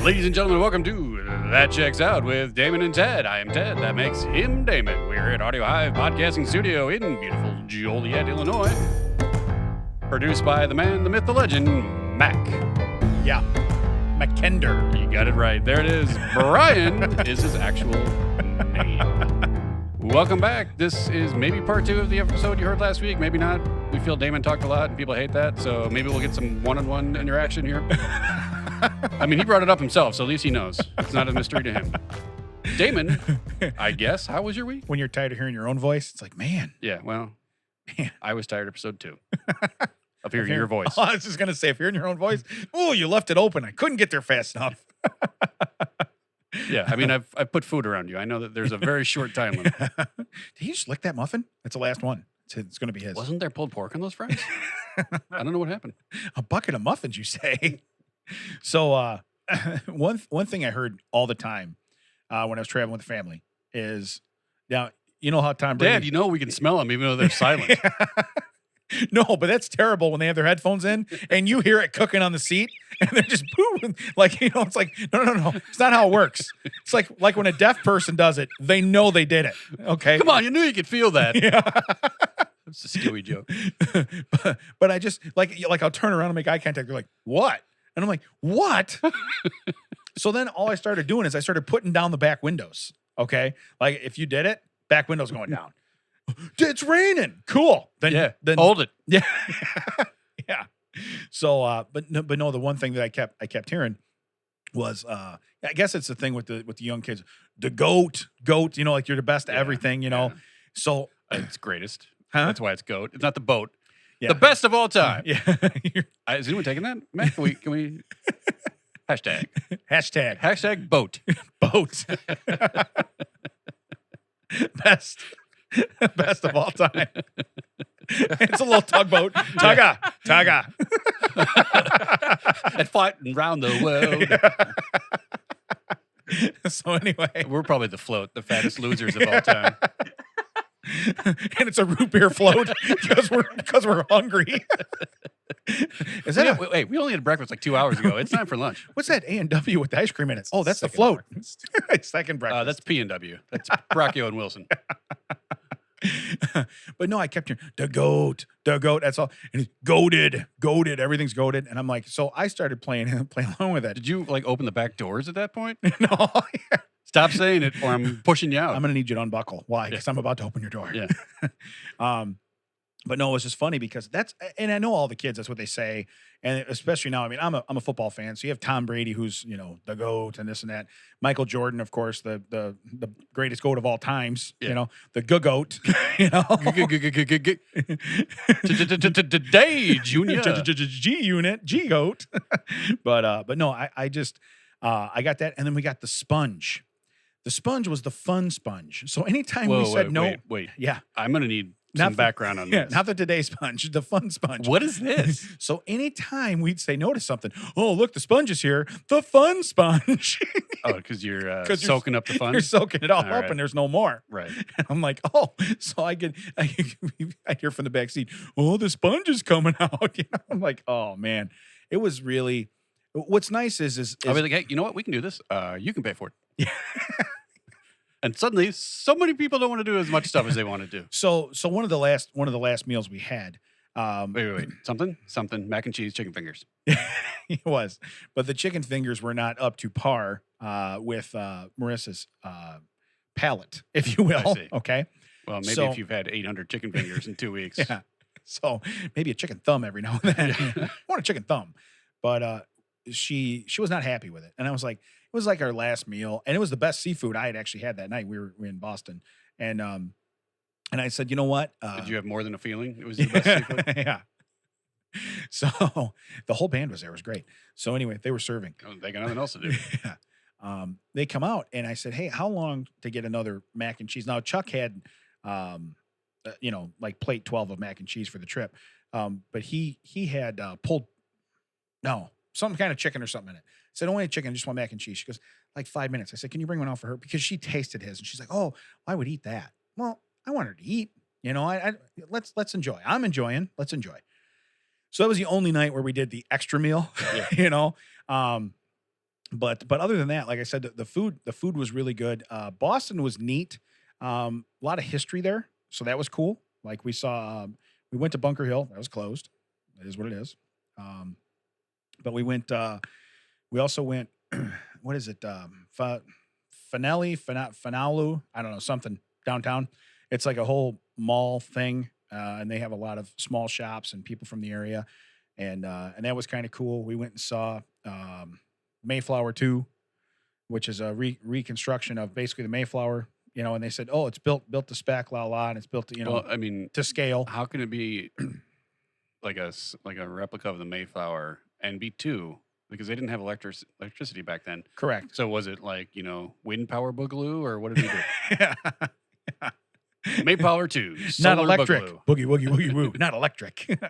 Ladies and gentlemen, welcome to That Checks Out with Damon and Ted. I am Ted. That makes him Damon. We're at Audiohive Podcasting Studio in beautiful Joliet, Illinois. Produced by the man, the myth, the legend, Mac. Yeah. McKender. You got it right. There it is. Brian is his actual name. Welcome back. This is maybe part 2 of the episode you heard last week. Maybe not. We feel Damon talked a lot and people hate that. So maybe we'll get some one-on-one interaction here. I mean, he brought it up himself, so at least he knows. It's not a mystery to him. Damon, I guess, how was your week? When you're tired of hearing your own voice, it's like, man. Yeah, well, Man. I was tired of episode 2 of hearing your voice. Oh, I was just going to say, if you're in your own voice, oh, you left it open. I couldn't get there fast enough. Yeah, I mean, I've put food around you. I know that there's a very short time limit. Did he just lick that muffin? That's the last one. It's going to be his. Wasn't there pulled pork on those fries? I don't know what happened. A bucket of muffins, you say? So, one thing I heard all the time when I was traveling with the family is, now, you know how Tom Brady... Dad, you know we can smell them even though they're silent. No, but that's terrible when they have their headphones in and you hear it cooking on the seat and they're just boom. Like, you know, it's like, no. It's not how it works. It's like when a deaf person does it, they know they did it. Okay. Come on, you knew you could feel that. Yeah. That's a Stewie joke. but I just, like I'll turn around and make eye contact. They're like, what? And I'm like, what? So then all I started doing is I started putting down the back windows. Okay. Like if you did it, back windows going down. It's raining. Cool. Then hold it. Yeah. Yeah. So, but no, the one thing that I kept hearing was, I guess it's the thing with the young kids, the goat, you know, like you're the best at everything, you know? Yeah. So It's greatest. Huh? That's why it's goat. It's not the boat. Yeah. The best of all time. Yeah. Is anyone taking that? Matt, can we hashtag boat. Boat. Best of all time. It's a little tugboat. Tugga. And fighting around the world. So anyway. We're probably the fattest losers of all time. And it's a root beer float because we're hungry. Is that wait, we only had breakfast like 2 hours ago. It's time for lunch. What's that A&W with the ice cream in it? Oh, that's the float. Second breakfast. That's P&W. That's Braccio and Wilson. But no, I kept hearing the goat. That's all. And it's goated. Everything's goated. And I'm like, so I started playing along with that. Did you like open the back doors at that point? No. Stop saying it, or I'm pushing you out. I'm going to need you to unbuckle. Why? Because I'm about to open your door. Yeah. But no, it was just funny because and I know all the kids, that's what they say. And especially now, I mean, I'm a football fan. So you have Tom Brady, who's, you know, the GOAT and this and that. Michael Jordan, of course, the greatest GOAT of all times, you know, the GOAT, you know. Today, Junior. G-Unit, G-GOAT. But no, I just, I got that. And then we got the sponge. The sponge was the fun sponge. So anytime we said no. Wait. Yeah. I'm going to need some background on this. Not the today sponge, the fun sponge. What is this? So anytime we'd say no to something, oh, look, the sponge is here, the fun sponge. Oh, because you're soaking up the fun? You're soaking it all up right. and there's no more. Right. And I'm like, oh, so I hear from the back seat, oh, the sponge is coming out. You know? I'm like, oh, man. It was really, what's nice is I'll be like, hey, you know what? We can do this. You can pay for it. Yeah. And suddenly, so many people don't want to do as much stuff as they want to do. So one of the last meals we had. Wait. Something. Mac and cheese, chicken fingers. It was, but the chicken fingers were not up to par with Marissa's palate, if you will. I see. Okay. Well, maybe if you've had 800 chicken fingers in 2 weeks. Yeah. So maybe a chicken thumb every now and then. I want a chicken thumb, but she was not happy with it, and I was like. It was like our last meal, and it was the best seafood I had actually had that night. We were in Boston, and I said, you know what? Did you have more than a feeling? It was the best seafood? Yeah. So the whole band was there. It was great. So anyway, they were serving. Oh, they got nothing else to do. Yeah. They come out, and I said, hey, how long to get another mac and cheese? Now Chuck had, like plate 12 of mac and cheese for the trip, but he had some kind of chicken or something in it. I said, I don't want any chicken, I just want mac and cheese. She goes, like 5 minutes. I said, can you bring one out for her? Because she tasted his. And she's like, oh, I would eat that. Well, I want her to eat. You know, let's enjoy. I'm enjoying. Let's enjoy. So that was the only night where we did the extra meal, Yeah. you know. But other than that, like I said, the food was really good. Boston was neat. A lot of history there, so that was cool. Like we saw, we went to Bunker Hill. That was closed. That is what it is. But we went. We also went. What is it? Finalu. I don't know, something downtown. It's like a whole mall thing, and they have a lot of small shops and people from the area, and that was kind of cool. We went and saw Mayflower 2, which is a reconstruction of basically the Mayflower. And they said, oh, it's built to spec, and it's built to, Well, I mean, to scale. how can it be like a replica of the Mayflower and be 2? Because they didn't have electricity back then. Correct. So was it like, wind power boogaloo, or what did he do? Yeah. Mayflower 2, Not solar electric. boogaloo. Boogie, woogie, woogie, woo. Not electric.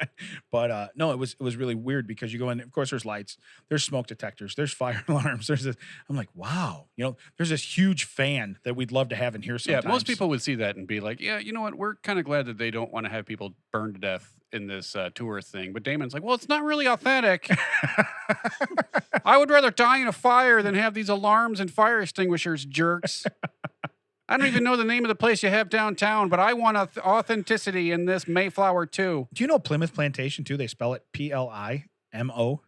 But no, it was really weird because you go in, of course, there's lights, there's smoke detectors, there's fire alarms. There's this, I'm like, wow, there's this huge fan that we'd love to have in here sometimes. Yeah, most people would see that and be like, yeah, you know what? We're kind of glad that they don't want to have people burned to death in this tourist thing. But Damon's like, well, it's not really authentic. I would rather die in a fire than have these alarms and fire extinguishers, jerks. I don't even know the name of the place you have downtown, but I want authenticity in this Mayflower too. Do you know Plymouth Plantation too? They spell it Plimo.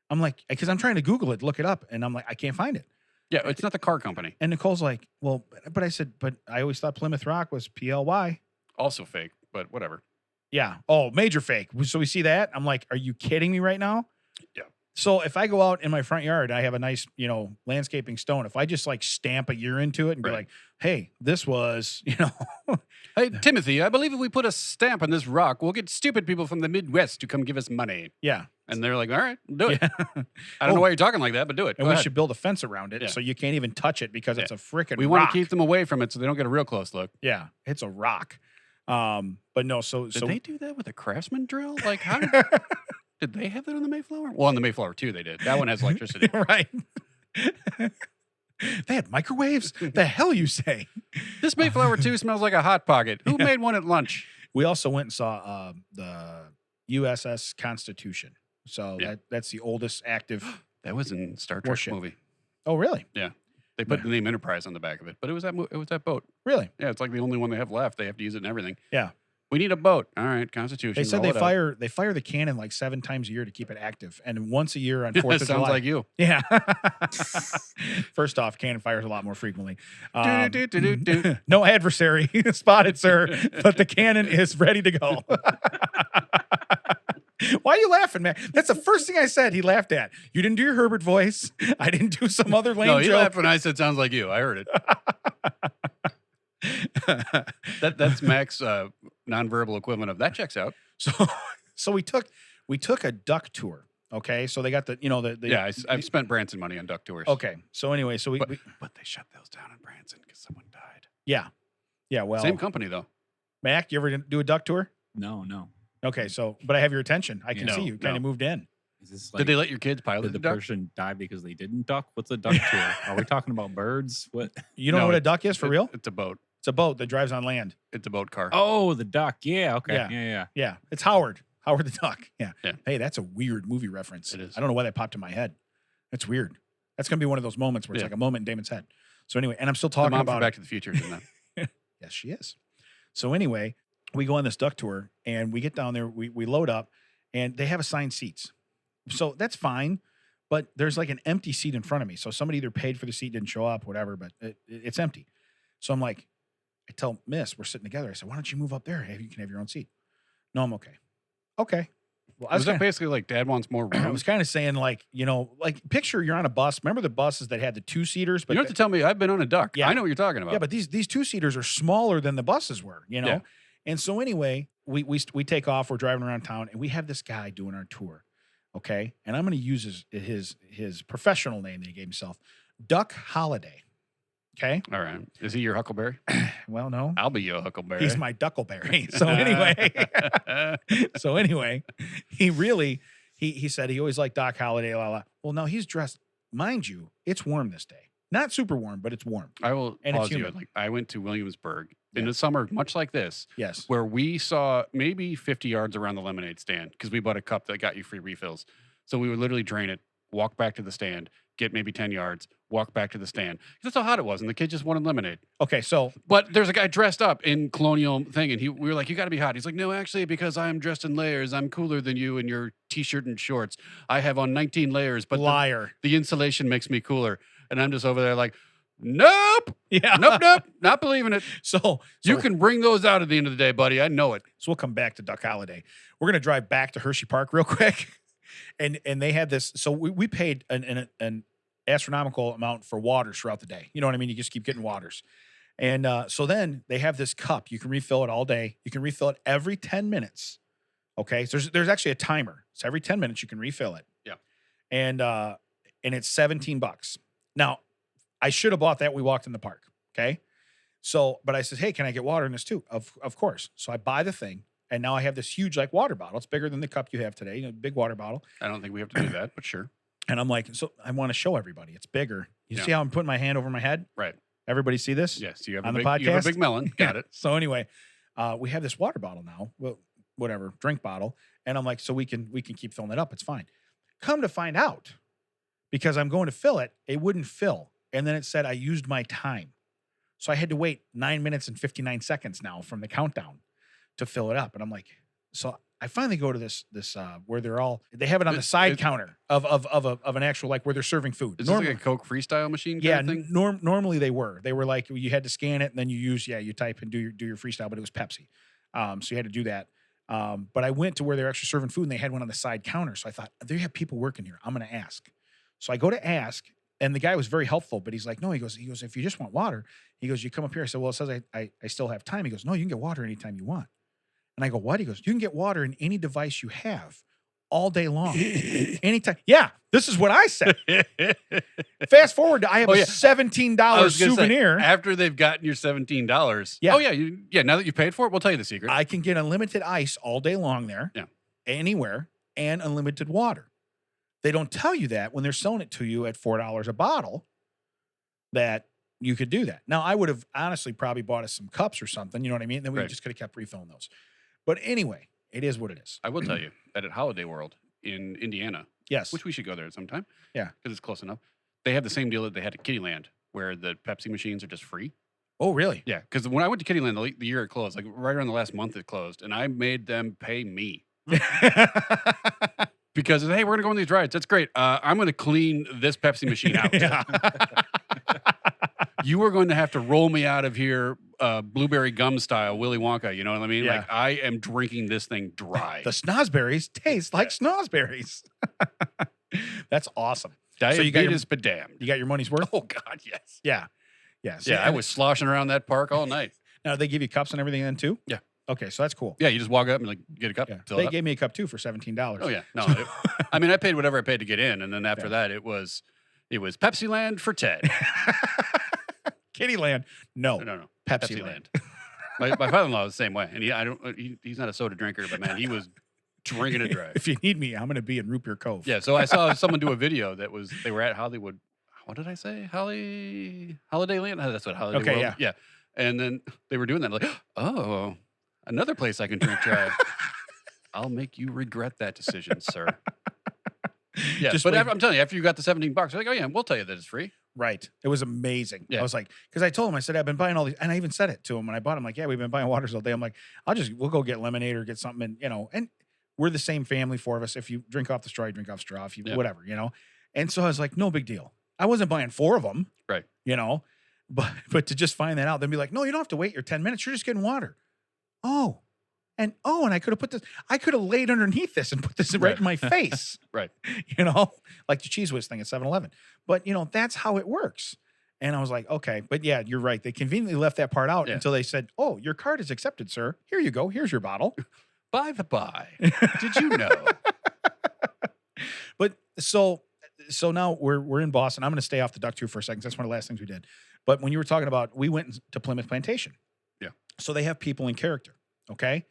I'm like, because I'm trying to Google it, look it up, and I'm like, I can't find it. Yeah, it's not the car company. And Nicole's like, well, but I said, but I always thought Plymouth Rock was PLY. Also fake, but whatever. Yeah. Oh, major fake. So we see that. I'm like, are you kidding me right now? Yeah. So if I go out in my front yard, I have a nice, landscaping stone. If I just like stamp a year into it and be like, hey, this was, Hey, Timothy, I believe if we put a stamp on this rock, we'll get stupid people from the Midwest to come give us money. Yeah. And they're like, all right, do it. Yeah. I don't know why you're talking like that, but do it. And we should build a fence around it so you can't even touch it because it's a freaking rock. We want to keep them away from it so they don't get a real close look. Yeah, it's a rock. But no, so Did they do that with a Craftsman drill? Like, how did they have that on the Mayflower? Well, on the Mayflower too, they did. That one has electricity. Right. They had microwaves? The hell you say? This Mayflower 2 smells like a Hot Pocket. Who made one at lunch? We also went and saw the USS Constitution. So that's the oldest active. That was in Star Trek warship. movie. Oh, really? Yeah. They put the name Enterprise on the back of it, but it was that boat. Really? Yeah, it's like the only one they have left. They have to use it in everything. Yeah. We need a boat. All right, Constitution. They said they fire the cannon like 7 times a year to keep it active, and once a year on 4th of July. Sounds like you. Yeah. First off, cannon fires a lot more frequently. No adversary spotted, sir, but the cannon is ready to go. Why are you laughing, man? That's the first thing I said. He laughed at. You didn't do your Herbert voice. I didn't do some other lame joke. No, he laughed when I said sounds like you. I heard it. That's Mac's nonverbal equivalent of that checks out. So we took a duck tour. Okay, so they got the I've spent Branson money on duck tours. Okay, so anyway, but they shut those down in Branson because someone died. Yeah. Well, same company though. Mac, you ever do a duck tour? No. Okay, but I have your attention. I can see you kind of moved in. Is this did they let your kids pilot did the duck? person die because they didn't duck? What's a duck tour? Are we talking about birds? What? You don't know what a duck is for real? It's a boat. It's a boat that drives on land. It's a boat car. Oh, the duck. Yeah. Okay. Yeah. It's Howard the Duck. Yeah. Hey, that's a weird movie reference. It is. I don't know why that popped in my head. That's weird. That's gonna be one of those moments where it's like a moment in Damon's head. So anyway, and I'm still talking about Back to the Future, isn't that? Yes, she is. So anyway, we go on this duck tour and we get down there, we load up, and they have assigned seats. So that's fine, but there's like an empty seat in front of me. So somebody either paid for the seat, didn't show up, whatever, but it's empty. So I'm like, I tell Miss, we're sitting together. I said, why don't you move up there? You can have your own seat. No, I'm okay. Okay. Well, was that basically like Dad wants more room? I was kind of saying like picture you're on a bus. Remember the buses that had the 2-seaters? But you don't have to tell me I've been on a duck. Yeah. I know what you're talking about. Yeah, but these 2-seaters are smaller than the buses were, Yeah. And so anyway, we take off. We're driving around town, and we have this guy doing our tour, okay? And I'm going to use his professional name that he gave himself, Duck Holiday, okay? All right. Is he your Huckleberry? Well, no. I'll be your Huckleberry. He's my Duckleberry. So anyway, he said he always liked Doc Holiday, Well, no, he's dressed, mind you, it's warm this day. Not super warm, but it's warm. I will and pause it's you. humid. Like I went to Williamsburg in the summer, much like this. Yes. Where we saw maybe 50 yards around the lemonade stand because we bought a cup that got you free refills. So we would literally drain it walk back to the stand, get maybe 10 yards, walk back to the stand. That's how hot it was, and the kid just wanted lemonade. Okay, so But there's a guy dressed up in colonial thing, and we were like, you got to be hot. He's like, no, actually, because I am dressed in layers, I'm cooler than you in your T-shirt and shorts. I have on 19 layers, but liar. the insulation makes me cooler. And I'm just over there like, nope, Yeah. nope, not believing it. So You can bring those out at the end of the day, buddy. I know it. So we'll come back to Duck Holiday. We're gonna drive back to Hershey Park real quick, and they had this. So we paid an astronomical amount for waters throughout the day. You know what I mean? You just keep getting waters, and so then they have this cup. You can refill it all day. You can refill it every 10 minutes. Okay, so there's actually a timer. So every 10 minutes you can refill it. Yeah, and it's $17. Now, I should have bought that. We walked in the park. Okay, so but I said, hey, can I get water in this too? Of course. So I buy the thing. And now I have this huge like water bottle. It's bigger than the cup you have today, big water bottle. I don't think we have to do that, but sure. And I'm like, so I want to show everybody it's bigger. You see how I'm putting my hand over my head? Right. Everybody see this? Yes. You have on a the big, podcast. You have a big melon. Got it. So anyway, we have this water bottle now, well, whatever, drink bottle. And I'm like, so we can keep filling it up. It's fine. Come to find out, because I'm going to fill it, it wouldn't fill. And then it said I used my time. So I had to wait 9 minutes and 59 seconds now from the countdown to fill it up. And I'm like, so I finally go to this where they have it on the side counter of an actual, like, where they're serving food. Is this like a Coke freestyle machine? Yeah. Kind of thing? Normally they were like, you had to scan it and then you type and do your freestyle, but it was Pepsi. So you had to do that. But I went to where they're actually serving food and they had one on the side counter. So I thought, they have people working here. I'm going to ask. So I go to ask, and the guy was very helpful, but he's like, no, he goes, if you just want water, he goes, you come up here. I said, well, it says I still have time. He goes, no, you can get water anytime you want. And I go, what? He goes, you can get water in any device you have all day long. Anytime. Yeah, this is what I said. Fast forward, I have a $17 souvenir. Say, after they've gotten your $17. Yeah. Oh, yeah. Now that you paid for it, we'll tell you the secret. I can get unlimited ice all day long there. Yeah. Anywhere, and unlimited water. They don't tell you that when they're selling it to you at $4 a bottle, that you could do that. Now, I would have honestly probably bought us some cups or something. You know what I mean? Then we just could have kept refilling those. But anyway, it is what it is. I will tell you that at Holiday World in Indiana, yes, which we should go there sometime. Yeah, because it's close enough. They have the same deal that they had at Kittyland, where the Pepsi machines are just free. Oh, really? Yeah, because when I went to Kittyland the year it closed, like right around the last month it closed, and I made them pay me. Because, hey, we're going to go on these rides. That's great. I'm going to clean this Pepsi machine out. You are going to have to roll me out of here blueberry gum style, Willy Wonka. You know what I mean? Yeah. Like, I am drinking this thing dry. The snozberries taste like snozberries. That's awesome. Diabetes be damned. You got your money's worth? Oh, God, yes. Yeah. Yeah. Yeah, I was sloshing around that park all night. Now, they give you cups and everything then, too? Yeah. Okay, so that's cool. Yeah, you just walk up and like get a cup. Yeah. Fill They it up. gave me a cup, too, for $17. Oh, yeah. No, I mean, I paid whatever I paid to get in, and then after that, it was Pepsi Land for Ted. Kittyland. No. Pepsi Land. My father-in-law was the same way, and he's not a soda drinker, but man, he was drinking it dry. If you need me, I'm going to be in Root Beer Cove. Yeah, so I saw someone do a video they were at Hollywood. What did I say? Holiday Land? That's what Holiday Okay, World. Yeah. And then they were doing that. Like, oh, another place I can drink dry. I'll make you regret that decision, sir. Yeah, but I'm telling you, after you got the $17, you're like, oh yeah, we'll tell you that it's free. Right. It was amazing. Yeah. I was like, because I told him, I said, I've been buying all these, and I even said it to him when I bought them. Like, yeah, we've been buying waters all day. I'm like, we'll go get lemonade or get something, and, and we're the same family, four of us. If you drink off the straw, you drink off straw, if you, whatever, And so I was like, no big deal. I wasn't buying 4 of them. Right. But to just find that out, then be like, no, you don't have to wait your 10 minutes. You're just getting water. And I could have laid underneath this and put this right in my face. Right. Like the Cheese Whiz thing at 7-Eleven. But, that's how it works. And I was like, okay. But yeah, you're right. They conveniently left that part out until they said, oh, your card is accepted, sir. Here you go. Here's your bottle. By the by, did you know? But so now we're in Boston. I'm going to stay off the duck tour for a second. That's one of the last things we did. But when you were talking about, we went to Plymouth Plantation. Yeah. So they have people in character. Okay.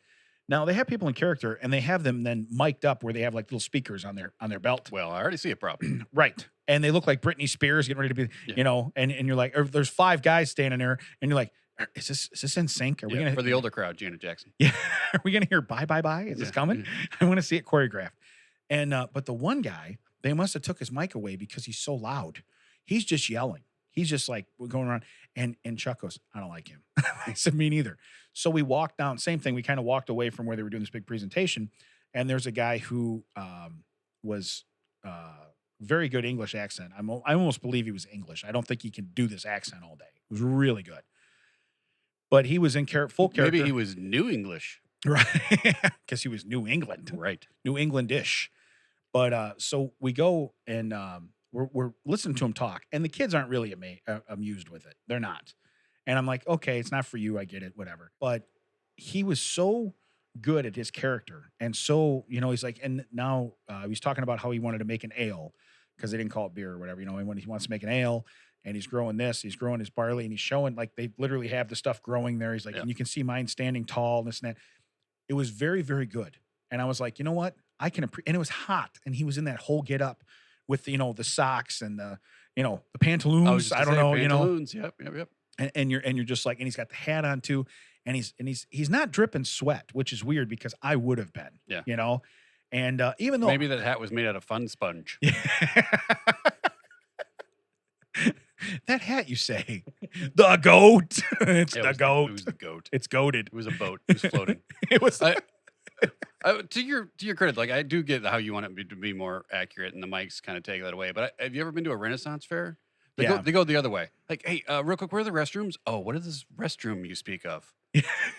Now they have people in character, and they have them then mic'd up where they have like little speakers on their belt. Well, I already see a problem. Right. And they look like Britney Spears getting ready to be, and you're like, or there's 5 guys standing there, and you're like, is this in sync? Are we gonna for the older crowd, Janet Jackson? Yeah. Are we gonna hear bye bye bye? Is this coming? I want to see it choreographed. And but the one guy, they must have took his mic away because he's so loud. He's just yelling. He's just like going around. And Chuck goes, I don't like him. I said, me neither. So we walked down, same thing. We kind of walked away from where they were doing this big presentation. And there's a guy who was very good English accent. I almost believe he was English. I don't think he can do this accent all day. It was really good. But he was in full character. Maybe he was New English. Right. Because he was New England. Right. New England-ish. But so we go and we're listening to him talk. And the kids aren't really amused with it. They're not. And I'm like, okay, it's not for you. I get it. Whatever. But he was so good at his character. And so, he's like, and now he's talking about how he wanted to make an ale because they didn't call it beer or whatever. When he wants to make an ale. And he's growing he's growing his barley, and he's showing like they literally have the stuff growing there. He's like, and you can see mine standing tall, and this and that. It was very, very good. And I was like, you know what? I can and it was hot, and he was in that whole get up with the socks and the pantaloons. I don't know, pantaloons. Yep. And you're just like, and he's got the hat on too, and he's not dripping sweat, which is weird because I would have been. Yeah. And even though maybe that hat was made out of fun sponge. That hat, you say? The goat. It's the goat. It was the goat. It's goated. It was a boat. It was floating. It was. To your credit, like I do get how you want it to be more accurate, and the mics kind of take that away. But have you ever been to a Renaissance fair? They go the other way. Like, hey, real quick, where are the restrooms? Oh, what is this restroom you speak of?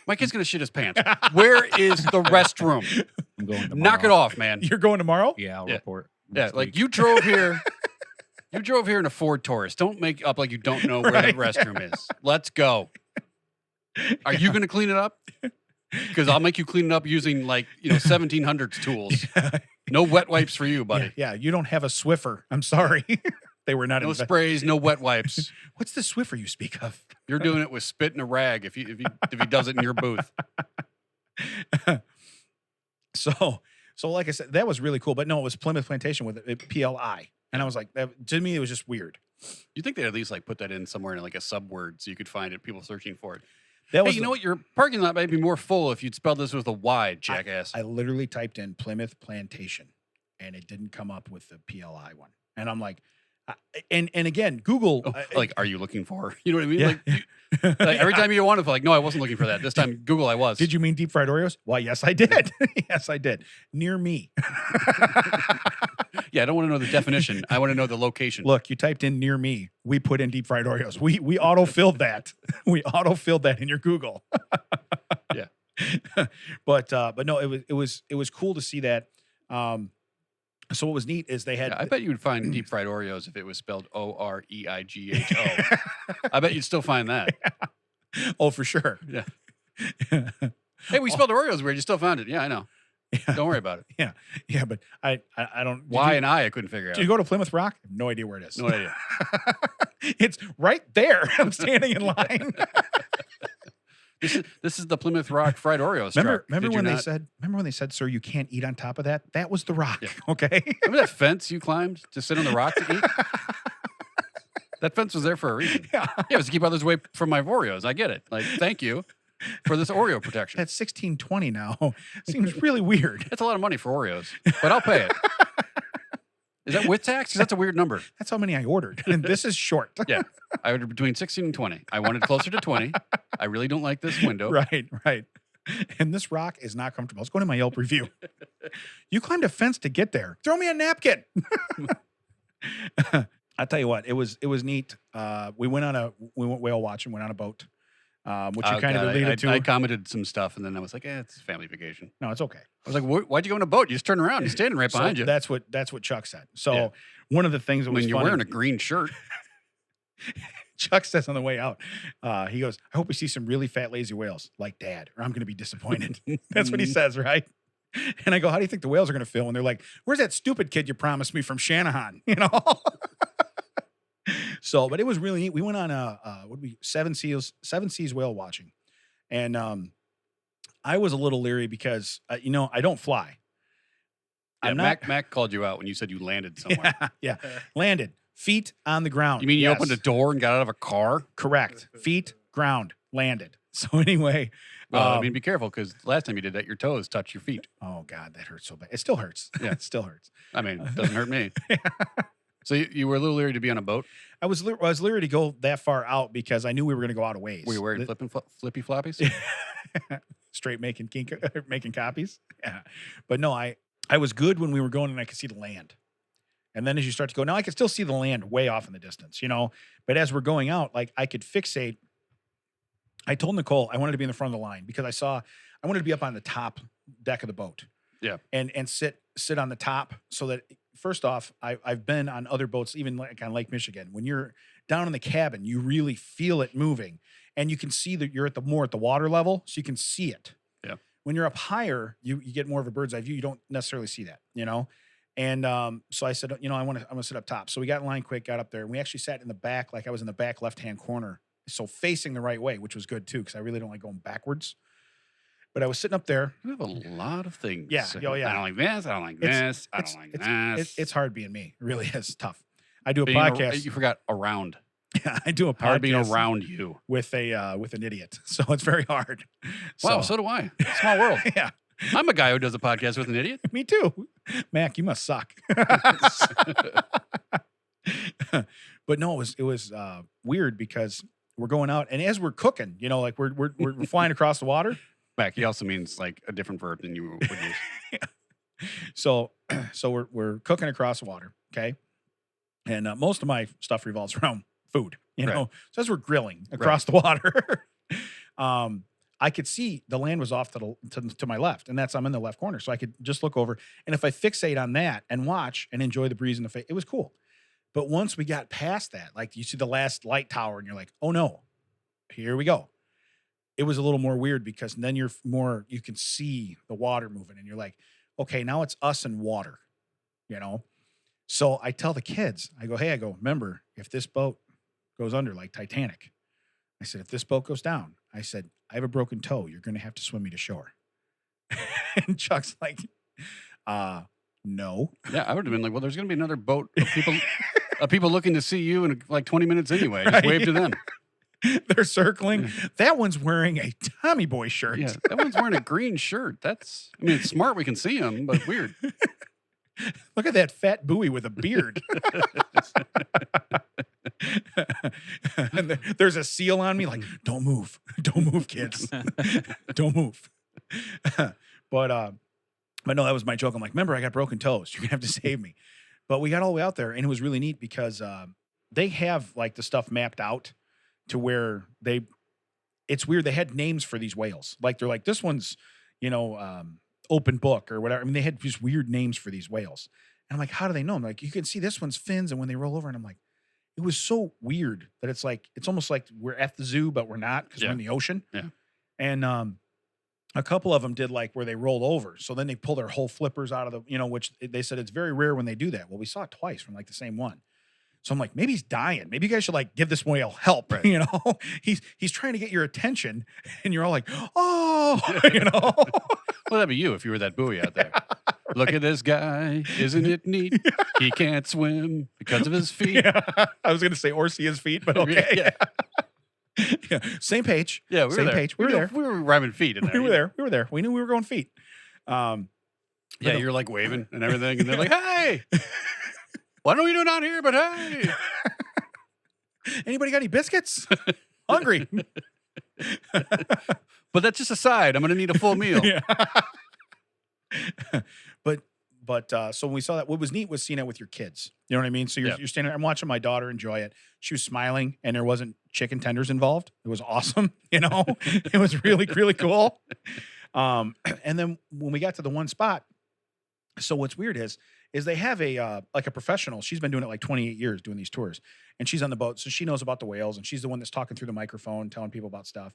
My kid's gonna shit his pants. Where is the restroom? I'm going tomorrow. Knock it off, man. You're going tomorrow? Yeah, I'll report. Yeah, like you drove here. You drove here in a Ford Taurus. Don't make up like you don't know where the restroom is. Let's go. Are you going to clean it up? Because I'll make you clean it up using 1700s tools. No wet wipes for you, buddy. Yeah, you don't have a Swiffer. I'm sorry. They were not. No sprays, no wet wipes. What's the Swiffer you speak of? You're doing it with spit and a rag if he does it in your booth. So like I said, that was really cool. But no, it was Plymouth Plantation with it, PLI. And I was like, to me, it was just weird. You think they'd at least put that in somewhere in a subword so you could find it, people searching for it. That hey, you know what? Your parking lot might be more full if you'd spelled this with a Y, jackass. I literally typed in Plymouth Plantation, and it didn't come up with the PLI one. And I'm like, and again, Google. Are you looking for? You know what I mean? Yeah. Every time you want to, no, I wasn't looking for that. This time, Google, I was. Did you mean deep fried Oreos? Well, yes, I did. Yes, I did. Near me. Yeah, I don't want to know the definition. I want to know the location. Look, you typed in near me. We put in deep fried Oreos. We auto-filled that. We auto-filled that in your Google. Yeah. But no, it was cool to see that. So what was neat is they had. Yeah, I bet you would find deep fried Oreos if it was spelled Oreigho. I bet you'd still find that. Oh, for sure. Yeah. Hey, we spelled Oreos weird. You still found it. Yeah, I know. Yeah. Don't worry about it. Yeah, but I don't. I couldn't figure out. Did you go to Plymouth Rock? I have no idea where it is. No idea. It's right there. I'm standing in line. This is the Plymouth Rock fried Oreos. Remember when they said, "Sir, you can't eat on top of that"? That was the rock. Yeah. Okay. Remember that fence you climbed to sit on the rock to eat? That fence was there for a reason. Yeah, it was to keep others away from my Oreos. I get it. Thank you for this Oreo protection. That's $16.20 now. Seems really weird. That's a lot of money for Oreos, but I'll pay it. Is that with tax? Because that's a weird number. That's how many I ordered. And this is short. Yeah. I ordered between 16 and 20. I wanted closer to 20. I really don't like this window. Right. And this rock is not comfortable. Let's go to my Yelp review. You climbed a fence to get there. Throw me a napkin. I tell you what, it was neat. We went whale watching, went on a boat, which you kind of alluded to. I commented some stuff, and then I was like, it's a family vacation. No, it's okay. I was like, why'd you go on a boat? You just turn around. He's standing right behind you. That's what Chuck said. So one of the things that was funny. You're wearing a green shirt. Chuck says on the way out, he goes, I hope we see some really fat, lazy whales like Dad, or I'm going to be disappointed. That's what he says, right? And I go, how do you think the whales are going to feel? And they're like, where's that stupid kid you promised me from Shanahan? So, but it was really neat. We went on seven seas whale watching. And I was a little leery because, I don't fly. Yeah, Mac called you out when you said you landed somewhere. Yeah. Landed. Feet on the ground. You mean you opened a door and got out of a car? Correct. Feet, ground, landed. So anyway, Well, I mean, be careful because last time you did that, your toes touched your feet. oh God, that hurts so bad. It still hurts. Yeah. It still hurts. I mean, it doesn't hurt me. So you were a little leery to be on a boat? I was leery to go that far out because I knew we were going to go out of ways. Were you wearing flippy floppies? Straight making copies. Yeah. But no, I was good when we were going and I could see the land. And then as you start to go, now I can still see the land way off in the distance, but as we're going out, like I could fixate. I told Nicole I wanted to be in the front of the line because I wanted to be up on the top deck of the boat. Yeah. And sit on the top so that first off, I've been on other boats, even like on Lake Michigan. When you're down in the cabin, you really feel it moving. And you can see that you're at the water level, so you can see it. Yeah. When you're up higher, you get more of a bird's eye view. You don't necessarily see that, And so I said, I want to sit up top. So we got in line quick, got up there, and we actually sat in the back, like I was in the back left-hand corner. So facing the right way, which was good too, because I really don't like going backwards. But I was sitting up there. You have a lot of things. Yeah. Oh, yeah. I don't like this. I don't like this. I don't like this. It's hard being me. It really is tough. I do a Being podcast. You forgot around. Yeah, I do a podcast. Hard being around you. With an idiot. So it's very hard. Wow, so do I. Small world. Yeah. I'm a guy who does a podcast with an idiot. Me too. Mac, you must suck. But no, it was weird because we're going out, and as we're cooking, like we're flying across the water. Mac, he also means like a different verb than you would use. Yeah. So we're cooking across the water, okay? And most of my stuff revolves around food, Right. So as we're grilling across the water, I could see the land was off to my left, and I'm in the left corner, so I could just look over. And if I fixate on that and watch and enjoy the breeze in the face, it was cool. But once we got past that, like you see the last light tower, and you're like, oh no, here we go. It was a little more weird because then you can see the water moving, and you're like, okay, now it's us and water, So I tell the kids, remember, if this boat goes under like Titanic, I said, if this boat goes down, I said, I have a broken toe. You're going to have to swim me to shore. And Chuck's like, no. Yeah, I would have been like, well, there's going to be another boat of people looking to see you in like 20 minutes anyway. Just wave to them. They're circling. That one's wearing a Tommy Boy shirt. Yeah, that one's wearing a green shirt. It's smart we can see him, but weird. Look at that fat buoy with a beard. And there's a seal on me, like, don't move, kids, don't move. But no, that was my joke. I'm like, remember, I got broken toes. You're gonna have to save me. But we got all the way out there, and it was really neat because they have like the stuff mapped out to where it's weird. They had names for these whales. Like they're like, this one's, open book or whatever. I mean, they had just weird names for these whales. And I'm like, how do they know? I'm like, you can see this one's fins, and when they roll over, and I'm like, it was so weird that it's almost like we're at the zoo, but we're not because we're in the ocean. Yeah. And a couple of them did like where they rolled over. So then they pull their whole flippers out of the, which they said it's very rare when they do that. Well, we saw it twice from like the same one. So I'm like, maybe he's dying. Maybe you guys should like give this whale help. Right. He's trying to get your attention, and you're all like, oh, Well, that'd be you if you were that buoy out there. Right. Look at this guy. Isn't it neat? He can't swim because of his feet. Yeah. I was going to say, or see his feet, but okay. Yeah. Yeah. Same page. Yeah, we were Same there. page. We were there. We were rhyming feet in there. We were there. We knew we were going feet. Yeah, you're like waving and everything, and they're like, hey, what are we doing out here? But hey. Anybody got any biscuits? Hungry. But that's just a side. I'm going to need a full meal. Yeah. But so when we saw that, what was neat was seeing it with your kids. You know what I mean? So you're standing there. I'm watching my daughter enjoy it. She was smiling, and there wasn't chicken tenders involved. It was awesome. It was really, really cool. And then when we got to the one spot, so what's weird is they have a professional. She's been doing it like 28 years doing these tours, and she's on the boat. So she knows about the whales, and she's the one that's talking through the microphone, telling people about stuff.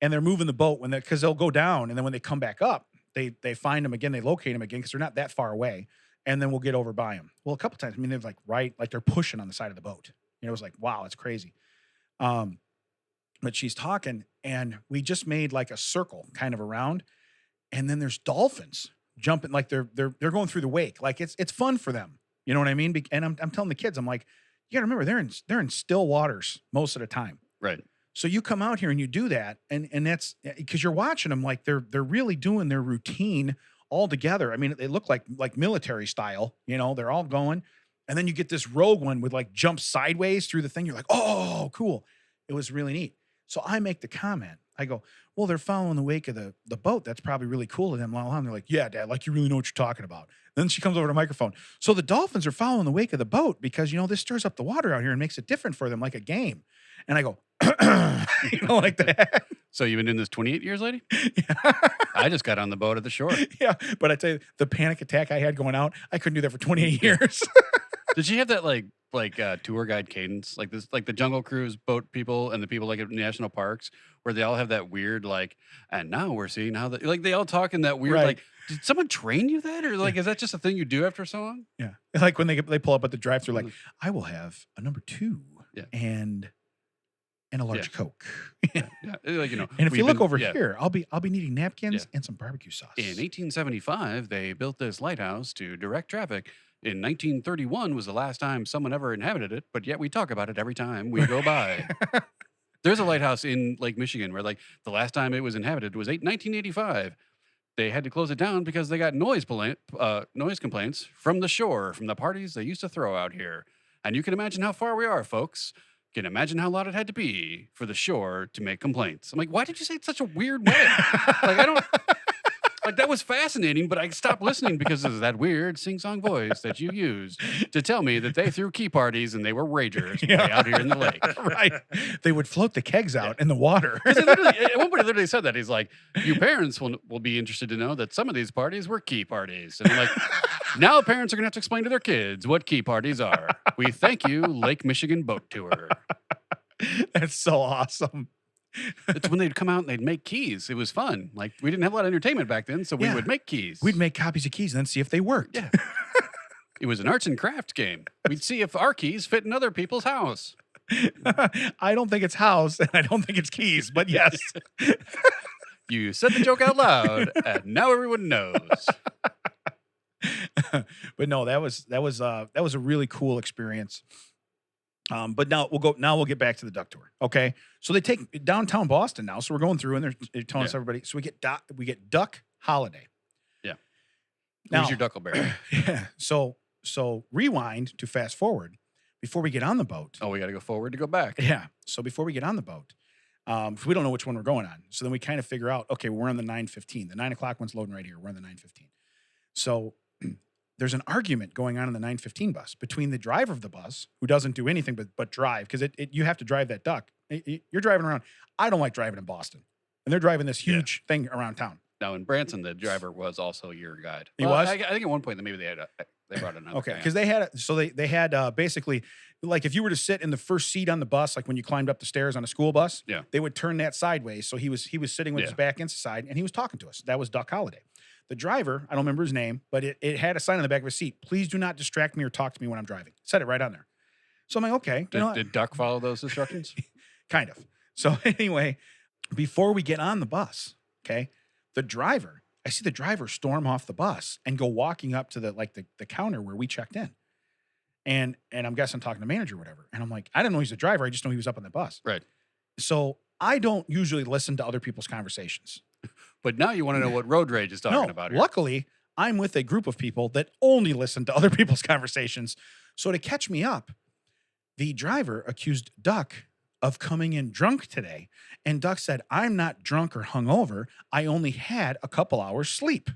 And they're moving the boat because they'll go down, and then when they come back up, they find them again, they locate them again because they're not that far away, and then we'll get over by them. Well, a couple times, they're like they're pushing on the side of the boat. It was like, wow, it's crazy. But she's talking, and we just made like a circle kind of around, and then there's dolphins jumping, like they're going through the wake, like it's fun for them. You know what I mean? And I'm telling the kids, I'm like, you got to remember they're in still waters most of the time. Right. So you come out here and you do that, and that's because you're watching them like they're really doing their routine all together. I mean, they look like military style, they're all going. And then you get this rogue one with like jump sideways through the thing. You're like, oh, cool. It was really neat. So I make the comment. I go, well, they're following the wake of the boat. That's probably really cool to them. And they're like, yeah, Dad, like you really know what you're talking about. Then she comes over to the microphone. So the dolphins are following the wake of the boat because, this stirs up the water out here and makes it different for them, like a game. And I go, like that. So you've been doing this 28 years, lady? Yeah. I just got on the boat at the shore. Yeah. But I tell you, the panic attack I had going out, I couldn't do that for 28 years. Did she have that like tour guide cadence, like this, like the Jungle Cruise boat people and the people like at national parks, where they all have that weird like, and now we're seeing how like they all talk in that weird Right. like. Did someone train you that, or like is that just a thing you do after so long? Yeah. Like when they pull up at the drive-thru, like, I will have a number 2 Yeah. and a large Coke. Yeah. Like And if you look over yeah. here, I'll be needing napkins and some barbecue sauce. In 1875, they built this lighthouse to direct traffic. In 1931 was the last time someone ever inhabited it, but yet we talk about it every time we go by. There's a lighthouse in Lake Michigan where like the last time it was inhabited was 1985. They had to close it down because they got noise complaints from the shore, from the parties they used to throw out here. And you can imagine how far we are, folks. Can imagine how loud it had to be for the shore to make complaints. I'm like, why did you say it such a weird way? Like, I don't... Like, that was fascinating, but I stopped listening because of that weird sing-song voice that you used to tell me that they threw key parties and they were ragers way out here in the lake. Right. They would float the kegs out in the water. At one point, he literally said that. He's like, you parents will be interested to know that some of these parties were key parties. And I'm like, now parents are going to have to explain to their kids what key parties are. We thank you, Lake Michigan Boat Tour. That's so awesome. It's when they'd come out and they'd make keys. It was fun. Like, we didn't have a lot of entertainment back then, so we would make keys. We'd make copies of keys and then see if they worked. Yeah. It was an arts and crafts game. We'd see if our keys fit in other people's house. I don't think it's house and I don't think it's keys, but yes. You said the joke out loud, and now everyone knows. But no, that was a really cool experience. But now we'll get back to the duck tour. Okay. So they take downtown Boston now. So we're going through and they're telling us everybody. So we get Duck Holiday. Yeah. Now, Who's your Duckleberry? Yeah. So rewind to fast forward before we get on the boat. Oh, we got to go forward to go back. Yeah. So before we get on the boat, we don't know which one we're going on. So then we kind of figure out, okay, we're on the 9:15. The 9 o'clock one's loading right here. We're on the 9:15. So there's an argument going on in the 9:15 bus between the driver of the bus, who doesn't do anything but drive, because you have to drive that duck. You're driving around. I don't like driving in Boston. And they're driving this huge thing around town. Now, in Branson, the driver was also your guide. He was? I think at one point maybe they brought another Okay, guy because they had basically, like, if you were to sit in the first seat on the bus, like when you climbed up the stairs on a school bus, they would turn that sideways. So he was sitting with his back inside, and he was talking to us. That was Duck Holiday. The driver, I don't remember his name, but it had a sign on the back of his seat: "Please do not distract me or talk to me when I'm driving." Said it right on there. So I'm like, okay. Did Duck follow those instructions? Kind of. So anyway, before we get on the bus, okay, I see the driver storm off the bus and go walking up to the counter where we checked in. And I'm guessing talking to the manager or whatever. And I'm like, I didn't know he's the driver. I just know he was up on the bus. Right. So I don't usually listen to other people's conversations. But now you want to know what road rage is talking about here. Luckily, I'm with a group of people that only listen to other people's conversations. So to catch me up, the driver accused Duck of coming in drunk today. And Duck said, "I'm not drunk or hungover. I only had a couple hours sleep."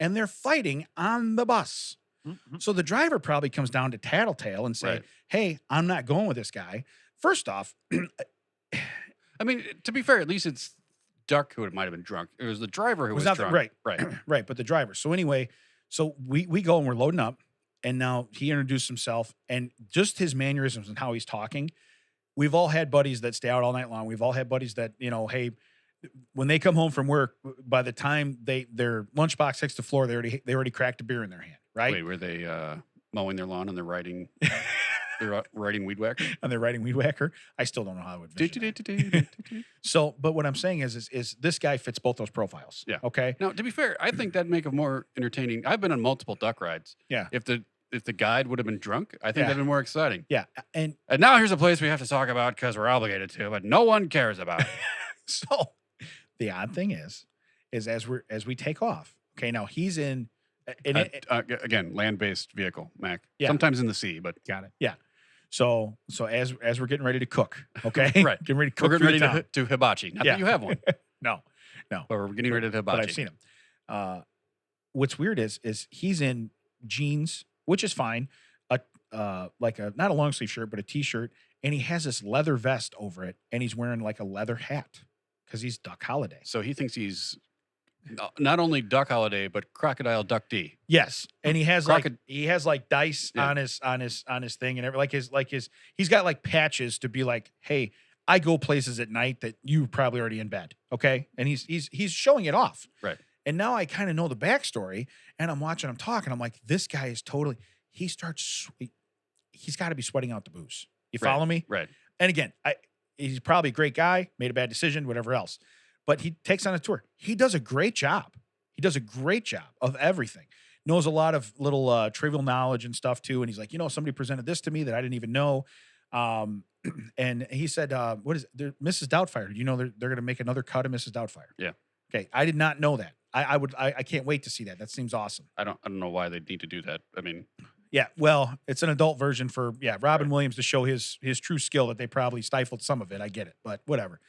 And they're fighting on the bus. Mm-hmm. So the driver probably comes down to tattletale and say, "Hey, I'm not going with this guy." First off, I mean, to be fair, at least it's Duck who might have been drunk. It was the driver who was drunk. Right. Right. Right. But the driver. So anyway, so we go and we're loading up, and now he introduced himself, and just his mannerisms and how he's talking. We've all had buddies that stay out all night long. We've all had buddies that, hey, when they come home from work, by the time their lunchbox hits the floor, they already cracked a beer in their hand, right? Wait, were they mowing their lawn and they're riding weed whacker? And they're riding weed whacker. I still don't know how I would vision that. So, but what I'm saying is this guy fits both those profiles. Yeah. Okay. Now, to be fair, I think that'd make a more entertaining. I've been on multiple duck rides. Yeah. If the if the guide would have been drunk, I think Yeah. that'd been more exciting. Yeah. And And now here's a place we have to talk about because we're obligated to, but no one cares about. so the odd thing is as we take off, okay, now he's in, and Again, land-based vehicle, Mac. Yeah. Sometimes in the sea, but Got it. so as we're getting ready to cook, okay, Right. getting ready to we're cook getting through ready the town. to hibachi. Not Yeah. that you have one, No, but we're getting ready to hibachi. but I've seen him. What's weird is he's in jeans, which is fine, like a not a long sleeve shirt, but a t-shirt, and he has this leather vest over it, and he's wearing like a leather hat because he's Duck Holiday. So he thinks he's not only Duck Holiday, but Crocodile Duck D. Yes, and he has Crocod- like dice Yeah. on his thing, and he's got like patches to be like, hey, I go places at night that you're probably already in bed, okay? And he's showing it off, Right. And now I kind of know the backstory, and I'm watching him talk, and I'm like, this guy is totally. He's got to be sweating out the booze. You Right. follow me? Right. And again, he's probably a great guy, made a bad decision, whatever else. But he takes on a tour. He does a great job. He does a great job of everything. Knows a lot of little trivial knowledge and stuff too. And he's like, somebody presented this to me that I didn't even know. And he said, what is it? Mrs. Doubtfire. Do you know they're going to make another cut of Mrs. Doubtfire? Yeah. Okay. I did not know that. I can't wait to see that. That seems awesome. I don't know why they need to do that. I mean, Yeah, well, it's an adult version for Robin Williams to show his true skill that they probably stifled some of it. I get it, but whatever.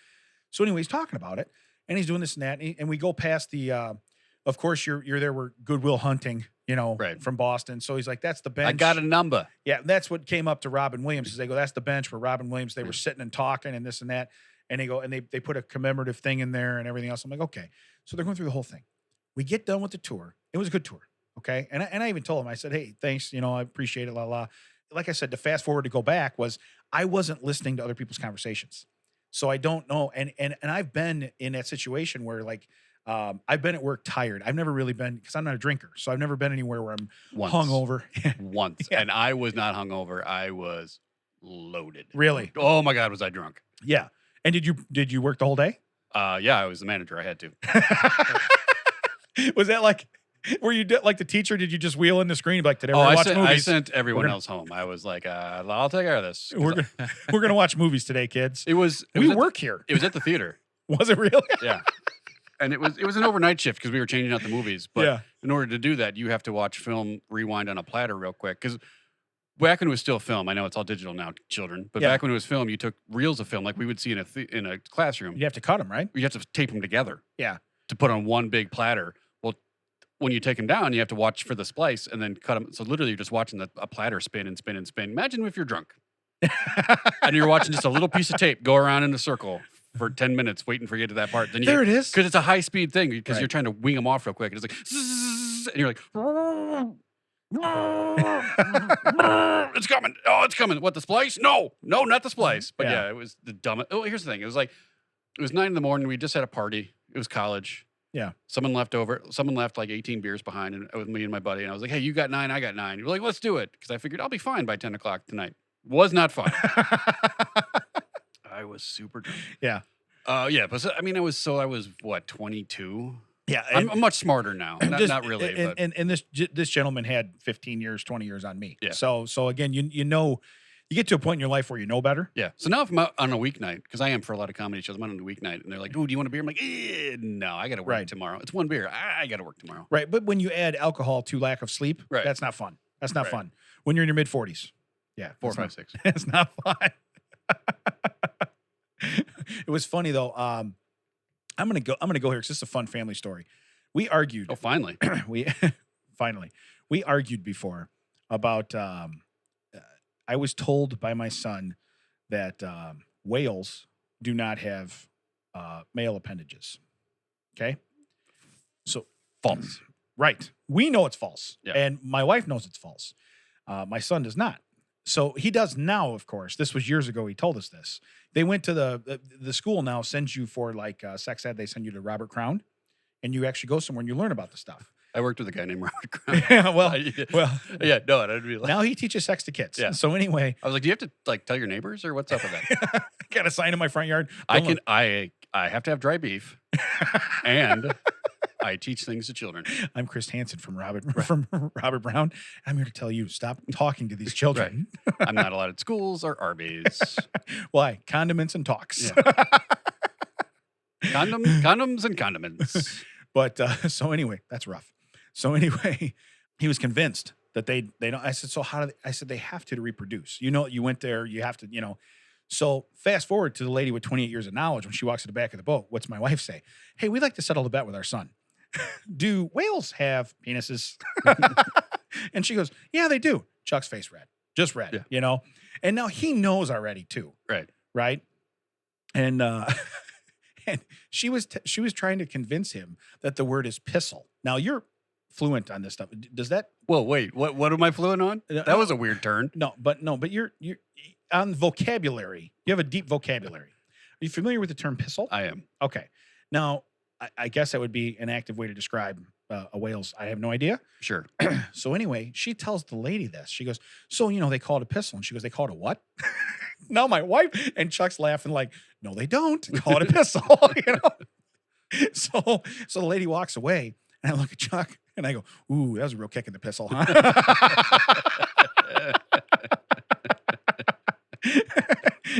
So anyway, he's talking about it, and he's doing this and that, and we go past the. Of course, you're there. We're Goodwill Hunting, Right. from Boston. So he's like, "That's the bench." I got a number. Yeah, that's what came up to Robin Williams. Is they go, "That's the bench where Robin Williams." They were sitting and talking and this and that, and they go and they put a commemorative thing in there and everything else. I'm like, okay. So they're going through the whole thing. We get done with the tour. It was a good tour. Okay. And I even told him, I said, hey, thanks. I appreciate it. La, la. Like I said, to fast forward to go back was I wasn't listening to other people's conversations. So I don't know. And I've been in that situation where like, I've been at work tired. I've never really been, because I'm not a drinker. So I've never been anywhere where I'm hungover. Once. Yeah. And I was not hungover. I was loaded. Really? Oh my God, was I drunk? Yeah. And did you work the whole day? Yeah, I was the manager. I had to. Was that like, were you like the teacher? Did you just wheel in the screen and be like, today we're I gonna watch movies? I sent everyone gonna- else home. I was like, I'll take care of this. We're gonna watch movies today, kids. It was We work here. It was at the theater. Was it really? Yeah. And it was an overnight shift because we were changing out the movies. But Yeah. in order to do that, you have to watch film rewind on a platter real quick. Because back when it was still film, I know it's all digital now, children. But Yeah. back when it was film, you took reels of film like we would see in a classroom. You have to cut them, right? You have to tape them together. Yeah. To put on one big platter. Well, when you take them down, you have to watch for the splice and then cut them. So literally, you're just watching a platter spin and spin and spin. Imagine if you're drunk and you're watching just a little piece of tape go around in a circle for 10 minutes waiting for you to get to that part. Then There it is. Because it's a high speed thing because Right. you're trying to wing them off real quick. And it's like, zzz, and you're like, it's coming. Oh, it's coming. What, the splice? No, not the splice. But Yeah. yeah, it was the dumbest. Oh, here's the thing. It was 9 a.m. We just had a party. It was college. Yeah. Someone left like 18 beers behind and with me and my buddy. And I was like, hey, you got 9, I got 9. We're like, let's do it. Because I figured I'll be fine by 10 o'clock tonight. Was not fine. I was super drunk. Yeah. Yeah. But I was what, 22? Yeah. I'm much smarter now. Not really. But And this gentleman had 15 years, 20 years on me. Yeah. So again, you get to a point in your life where you know better. yeah. So now if I'm out on a weeknight, because I am for a lot of comedy shows, I'm out on a weeknight and they're like, oh, do you want a beer? I'm like, no, I got to work Right. tomorrow. It's one beer. I got to work tomorrow. Right. But when you add alcohol to lack of sleep, Right. that's not fun. That's not Right. fun. When you're in your mid 40s. Yeah. 4, that's 5, not- 6. It's not fun. It was funny though. I'm gonna go here because this is a fun family story. We argued. Oh, finally. We argued before about. I was told by my son that whales do not have male appendages. Okay, so False. right. We know it's false, Yeah. and my wife knows it's false. My son does not. So he does now, of course. This was years ago. He told us this. They went to the school now sends you for like sex ed. They send you to Robert Crown, and you actually go somewhere and you learn about the stuff. I worked with a guy named Robert Crown. Yeah, well, Yeah, no, I'd be like, now he teaches sex to kids. Yeah. So anyway, I was like, do you have to like tell your neighbors or what's up with that? got a sign in my front yard. I have to have dry beef and I teach things to children. I'm Chris Hansen from Robert Brown. I'm here to tell you, stop talking to these children. I'm not allowed at schools or Arby's. Why? Condiments and talks. Yeah. Condoms and condiments. But so anyway, that's rough. So anyway, he was convinced that they don't. I said, so how do they? I said, they have to reproduce. You know, you went there, you have to, you know. So fast forward to the lady with 28 years of knowledge. When she walks to the back of the boat, what's my wife say? Hey, we'd like to settle the bet with our son. Do whales have penises? And she goes, yeah, they do. Chuck's face red, just red, you know? And now he knows already too. Right. And, and she was trying to convince him that the word is pissle. Now you're fluent on this stuff. Does that? Well, wait, what am I fluent on? That was a weird turn. No, but you're on vocabulary. You have a deep vocabulary. Are you familiar with the term pissle? I am. Okay. Now, I guess that would be an active way to describe a whale's. I have no idea. Sure. So anyway, she tells the lady this. She goes, so, you know, they call it a pissle. And she goes, they call it a what? Now my wife and Chuck's laughing like, no, they don't call it a pissle. You know? So the lady walks away and I look at Chuck and I go, ooh, that was a real kick in the pissle, huh?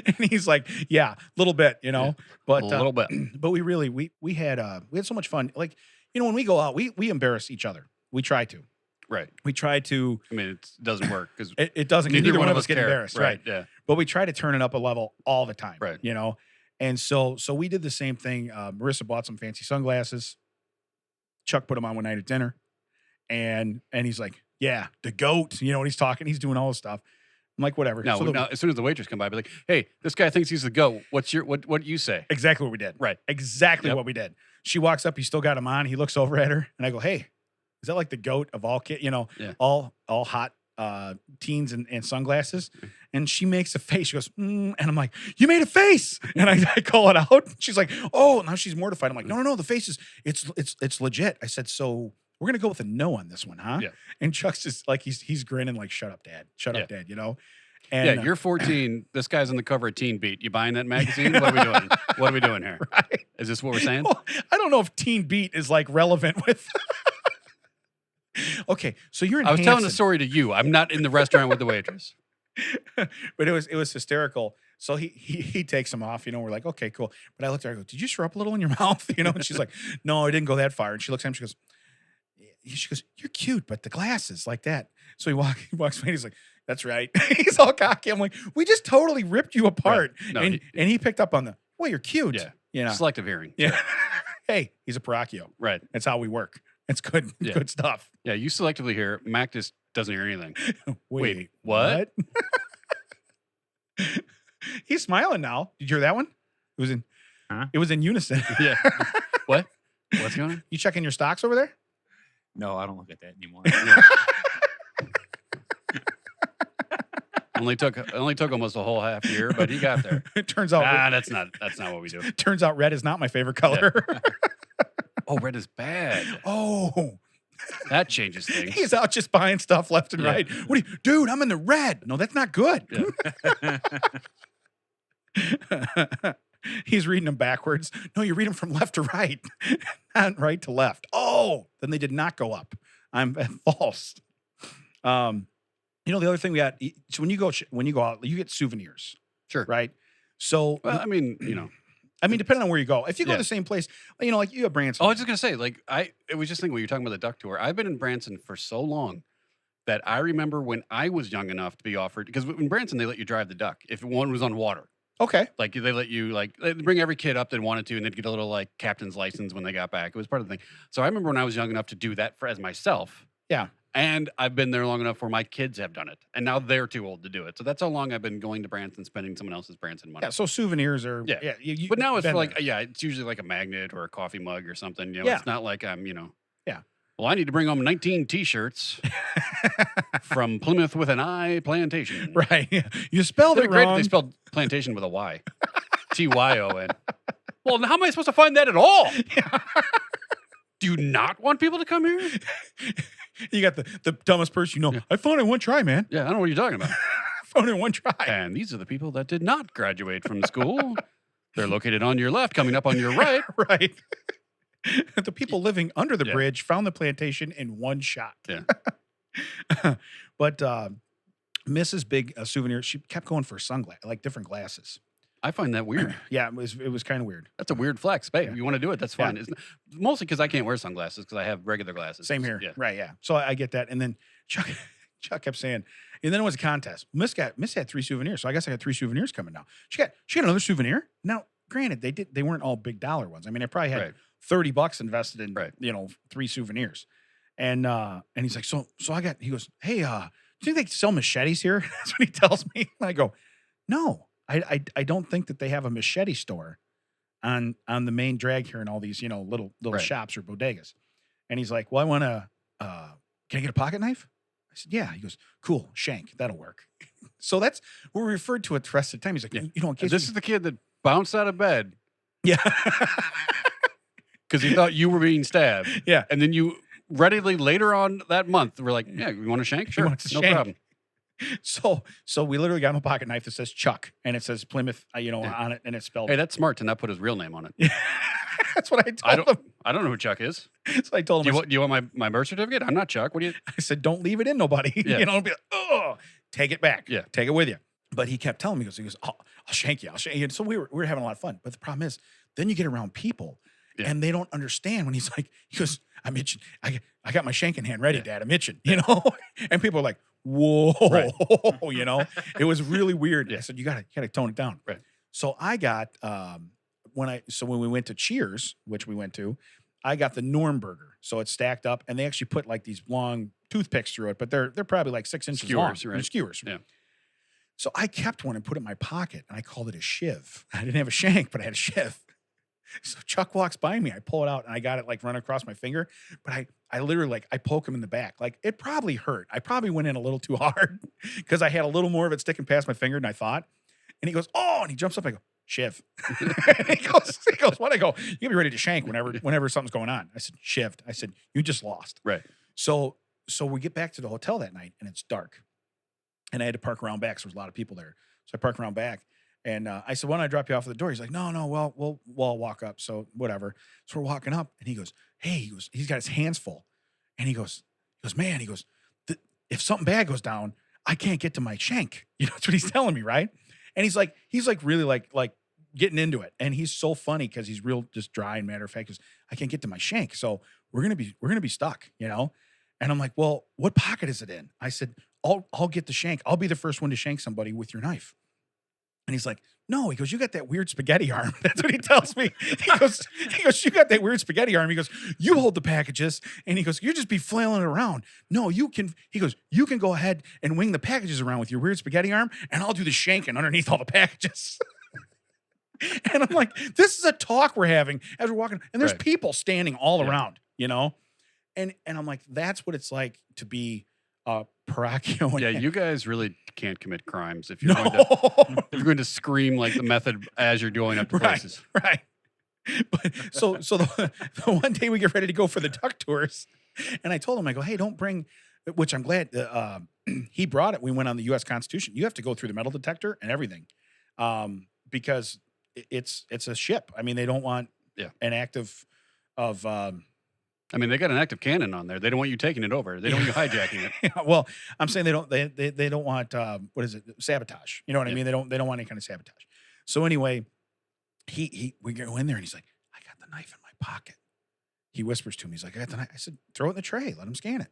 And he's like, yeah, a little bit, you know, but a little bit, but we had so much fun. Like, you know, when we go out, we embarrass each other. We try to, right. We try to, I mean, it doesn't work because it doesn't. Neither one of us get embarrassed. Right. Yeah. But we try to turn it up a level all the time. Right. You know? And so we did the same thing. Marissa bought some fancy sunglasses. Chuck put them on one night at dinner and he's like, yeah, the goat, you know, when he's talking, he's doing all this stuff. I'm like, whatever. No, now, as soon as the waitress come by, be like, hey, this guy thinks he's the goat. What do you say? Exactly what we did. Right. Exactly what we did. She walks up, he still got him on. He looks over at her and I go, hey, is that like the goat of all kids, you know, all hot teens and sunglasses? And she makes a face. She goes, and I'm like, you made a face. And I call it out. She's like, oh, now she's mortified. I'm like, no, the face is, it's legit. I said, so we're going to go with a no on this one, huh? Yeah. And Chuck's just like, he's grinning like, shut up, Dad. Shut up, Dad, you know? And, you're 14. This guy's on the cover of Teen Beat. You buying that magazine? What are we doing? What are we doing here? Right. Is this what we're saying? Well, I don't know if Teen Beat is like relevant with... Okay, so you're in I was Hanson. telling the story to you. I'm not in the restaurant with the waitress. But it was hysterical. So he takes him off, you know, we're like, okay, cool. But I looked at her, I go, did you throw up a little in your mouth? You know, and she's like, no, I didn't go that far. And she looks at him, she goes, you're cute, but the glasses like that. So he walks away and he's like, that's right. He's all cocky. I'm like, we just totally ripped you apart. Right. No, and he picked up on the, well, you're cute. Yeah. You know? Selective hearing. Yeah. Hey, he's a Paracchio. Right. That's how we work. It's good. Yeah. Good stuff. Yeah. You selectively hear. Mac just doesn't hear anything. Wait, what? He's smiling now. Did you hear that one? It was in unison. Yeah. What? What's going on? You checking your stocks over there? No, I don't look at that anymore. Only took almost a whole half year, but he got there. It turns out that's not what we do. Turns out red is not my favorite color. Yeah. Oh, red is bad. Oh. That changes things. He's out just buying stuff left and right. What are you, dude, I'm in the red. No, that's not good. Yeah. He's reading them backwards. No, you read them from left to right, not right to left. Oh, then they did not go up. I'm false. You know, the other thing we got, so when you go out, you get souvenirs. Sure. Right. So, well, I mean, you know, depending on where you go, if you go to the same place, you know, like you have Branson. Oh, I was just going to say, like, it was just thinking when you were talking about the duck tour, I've been in Branson for so long that I remember when I was young enough to be offered, because in Branson, they let you drive the duck if one was on water. Okay. Like they let you they'd bring every kid up that wanted to, and they'd get a little like captain's license when they got back. It was part of the thing. So I remember when I was young enough to do that as myself. Yeah. And I've been there long enough where my kids have done it, and now they're too old to do it. So that's how long I've been going to Branson, spending someone else's Branson money. Yeah. So souvenirs are but now it's like it's usually like a magnet or a coffee mug or something. You know, it's not like I'm well, I need to bring home 19 T-shirts from Plymouth with an I plantation. Right. Yeah. You spelled it wrong. They spelled plantation with a Y. T-Y-O-N. Well, how am I supposed to find that at all? Yeah. Do you not want people to come here? You got the dumbest person you know. Yeah. I found it in one try, man. Yeah, I don't know what you're talking about. I found it in one try. And these are the people that did not graduate from school. They're located on your left, coming up on your right. Right. The people living under the Yeah. bridge found the plantation in one shot. Yeah. But Mrs. Big Souvenir, she kept going for sunglasses, like different glasses. I find that weird. Yeah, it was kind of weird. That's a weird flex. Babe, Yeah. you want to do it? That's Yeah. fine. It's mostly because I can't wear sunglasses because I have regular glasses. Same here. Yeah. Right, yeah. So I get that. And then Chuck kept saying, and then it was a contest. Miss had 3 souvenirs. So I guess I got 3 souvenirs coming now. She got another souvenir. Now, granted, they weren't all big dollar ones. I mean, I probably had Right. $30 invested in Right. 3 souvenirs. And he's like, so he goes, hey, do you think they sell machetes here? That's what he tells me. And I go, no, I don't think that they have a machete store on the main drag here in all these, little Right. shops or bodegas. And he's like, well, I want to, can I get a pocket knife? I said, yeah. He goes, cool, shank, that'll work. So that's, we're referred to it the rest of the time. He's like, Yeah. in case This is the kid that bounced out of bed yeah. because he thought you were being stabbed. Yeah. And then you readily later on that month were like, yeah, you want to shank? Sure. wants to No shank. problem. So we literally got him a pocket knife that says Chuck and it says Plymouth, on it, and it's spelled. Hey, that's smart to not put his real name on it. That's what I told him. I don't know who Chuck is. So I told Do him, you want my birth certificate? I'm not Chuck. What do you? I said, don't leave it in nobody. Yeah. Be like, oh, take it back. Yeah. Take it with you. But he kept telling me, he goes, I'll shank you. I'll shank you. And so we were having a lot of fun. But the problem is, then you get around people Yeah. and they don't understand when he goes, I'm itching. I got my shanking hand ready, Yeah. Dad. I'm itching, and people are like, whoa, it was really weird. Yeah. I said, you gotta tone it down. Right. So I got, when we went to Cheers, which we went to, I got the Norm burger. So it's stacked up and they actually put like these long toothpicks through it, but they're probably like 6 inches long. Skewers, right. They're skewers. Yeah. So I kept one and put it in my pocket and I called it a shiv. I didn't have a shank, but I had a shiv. So Chuck walks by me. I pull it out and I got it like run across my finger. But I literally I poke him in the back. Like it probably hurt. I probably went in a little too hard because I had a little more of it sticking past my finger than I thought. And he goes, oh, and he jumps up. I go, shiv. And he goes, what? I go, you gotta be ready to shank whenever something's going on. I said, shived. I said, you just lost. Right. So we get back to the hotel that night and it's dark. And I had to park around back. So there's a lot of people there. So I park around back. And I said, why don't I drop you off at the door? He's like, no, well, we'll walk up. So whatever. So we're walking up and he goes, hey, he's got his hands full. And he goes, man, if something bad goes down, I can't get to my shank. That's what he's telling me, right? And he's like really like getting into it. And he's so funny because he's real just dry and matter of fact, because I can't get to my shank. So we're gonna be stuck, And I'm like, well, what pocket is it in? I said, I'll get the shank. I'll be the first one to shank somebody with your knife. And he's like, no, he goes, you got that weird spaghetti arm. That's what he tells me. He goes, you got that weird spaghetti arm. He goes, you hold the packages. And he goes, you just be flailing it around. No, you can, he goes, you can go ahead and wing the packages around with your weird spaghetti arm and I'll do the shanking underneath all the packages. And I'm like, this is a talk we're having as we're walking. And there's Right. people standing all around, And I'm like, that's what it's like to be parochial. Yeah, you guys really can't commit crimes if No. you're going to scream like the method as you're going up to Right. places. Right. But so the one day we get ready to go for the duck tours, and I told him, I go, hey, don't bring, which I'm glad he brought it. We went on the U.S. Constitution. You have to go through the metal detector and everything, because it's a ship. I mean, they don't want an active of. I mean, they got an active cannon on there. They don't want you taking it over. They don't want you hijacking it. Well, I'm saying they don't want what is it, sabotage? You know what I Yeah. mean? They don't want any kind of sabotage. So anyway, we go in there and he's like, I got the knife in my pocket. He whispers to me, he's like, I got the knife. I said, throw it in the tray, let him scan it.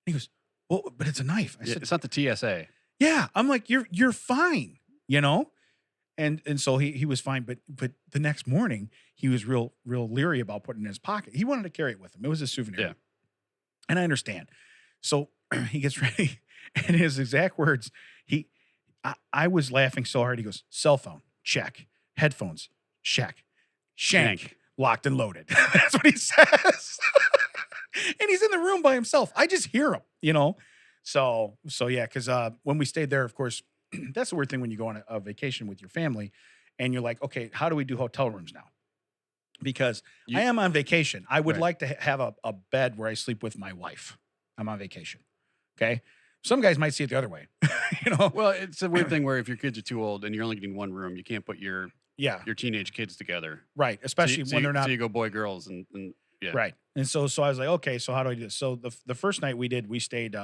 He goes, well, but it's a knife. I said, It's not the TSA. yeah. I'm like, you're fine, And so he was fine, but the next morning he was real leery about putting it in his pocket. He wanted to carry it with him. It was a souvenir. Yeah. And I understand. So he gets ready, and his exact words, I was laughing so hard. He goes, cell phone, check. Headphones, check. Shank, locked and loaded. That's what he says. And he's in the room by himself. I just hear him, So yeah, because when we stayed there, of course, that's the weird thing when you go on a vacation with your family and you're like, okay, how do we do hotel rooms now? Because I am on vacation. I would Right. like to have a bed where I sleep with my wife. I'm on vacation. Okay. Some guys might see it the other way, Well, it's a weird thing where if your kids are too old and you're only getting one room, you can't put your your teenage kids together. Right. Especially when they're not. So you go boy, girls, and yeah. Right. And so I was like, okay, so how do I do this? So the first night we stayed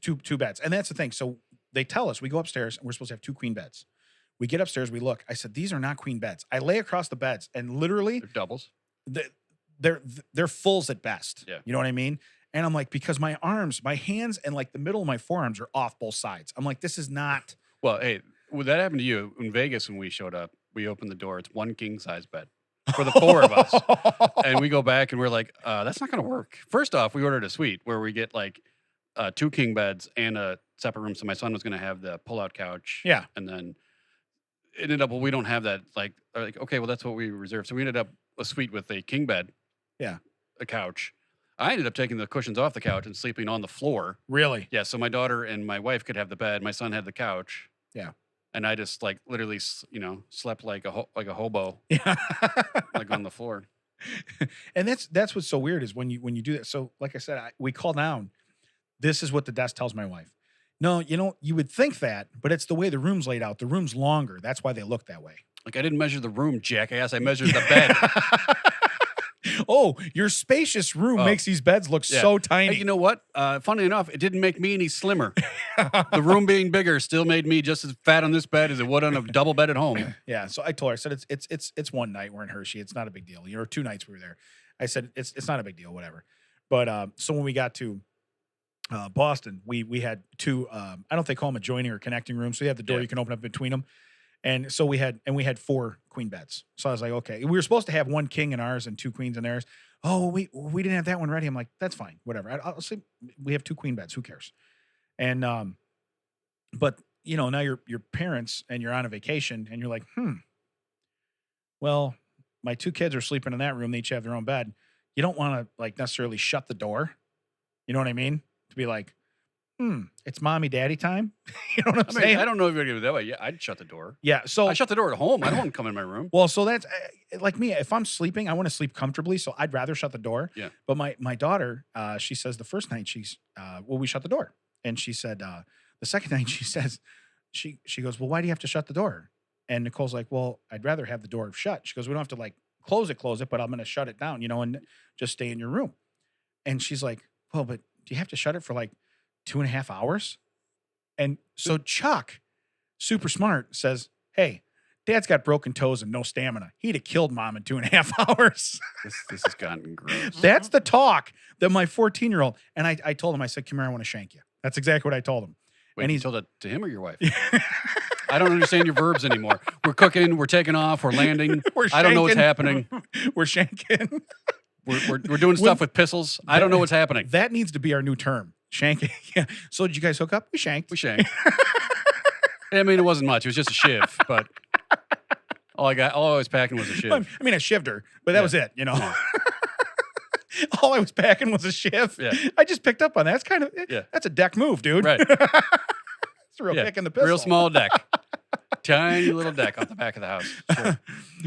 two beds. And that's the thing. So they tell us we go upstairs and we're supposed to have 2 queen beds. We get upstairs, we look. I said, these are not queen beds. I lay across the beds and literally They're doubles. They're fulls at best. Yeah. You know what I mean? And I'm like, because my arms, my hands, and like the middle of my forearms are off both sides. I'm like, this is not. Well, hey, would that happen to you in Vegas when we showed up? We opened the door. It's 1 king size bed for the 4 of us, and we go back and we're like, that's not going to work. First off, we ordered a suite where we get like 2 king beds and a separate room. So my son was going to have the pull-out couch. Yeah. And then it ended up, well, we don't have that. Like, okay, well, that's what we reserved. So we ended up a suite with a king bed. Yeah. A couch. I ended up taking the cushions off the couch and sleeping on the floor. Really? Yeah. So my daughter and my wife could have the bed. My son had the couch. Yeah. And I just like literally, slept like a hobo. Yeah. Like on the floor. And that's what's so weird is when you do that. So like I said, we call down. This is what the desk tells my wife. No, you would think that, but it's the way the room's laid out. The room's longer. That's why they look that way. Like I didn't measure the room, jackass. I measured the bed. Oh, your spacious room makes these beds look so tiny. Hey, you know what? Funny enough, it didn't make me any slimmer. The room being bigger still made me just as fat on this bed as it would on a double bed at home. Yeah. So I told her, I said, it's one night we're in Hershey. It's not a big deal. 2 nights we were there. I said, it's not a big deal, whatever. But so when we got to Boston, we had 2, I don't know if they call them adjoining or connecting rooms. So you have the door you can open up between them. And so we had 4 queen beds. So I was like, okay, we were supposed to have 1 king in ours and 2 queens in theirs. Oh, we didn't have that one ready. I'm like, that's fine, whatever. I'll sleep. We have 2 queen beds. Who cares? And but now you're parents and you're on a vacation and you're like, well, my 2 kids are sleeping in that room. They each have their own bed. You don't want to like necessarily shut the door. You know what I mean? To be like, it's mommy daddy time. You know what I'm saying? I don't know if you're going to do it that way. Yeah, I'd shut the door. Yeah. So I shut the door at home. I don't want to come in my room. Well, so that's like me. If I'm sleeping, I want to sleep comfortably. So I'd rather shut the door. Yeah. But my daughter, she says the first night we shut the door. And she said, the second night she says, she goes, well, why do you have to shut the door? And Nicole's like, well, I'd rather have the door shut. She goes, we don't have to like close it, but I'm going to shut it down, and just stay in your room. And she's like, well, but do you have to shut it for like 2.5 hours? And so Chuck, super smart, says, hey, Dad's got broken toes and no stamina. He'd have killed Mom in 2.5 hours. This has gotten gross. That's the talk that my 14-year-old, and I told him, I said, come here, I want to shank you. That's exactly what I told him. Wait, and you told that to him or your wife? I don't understand your verbs anymore. We're cooking, we're taking off, we're landing. I don't know what's happening. We're shanking. We're doing stuff with pistols. I don't know what's happening. That needs to be our new term. Shanking. Yeah. So did you guys hook up? We shanked. We shanked. I mean, it wasn't much. It was just a shiv, but all I was packing was a shiv. I mean, I shivved her, but that was it, Yeah. All I was packing was a shiv. Yeah. I just picked up on that. That's a deck move, dude. Right. It's a real kick in the pistol. Real small deck. Tiny little deck off the back of the house. Sure.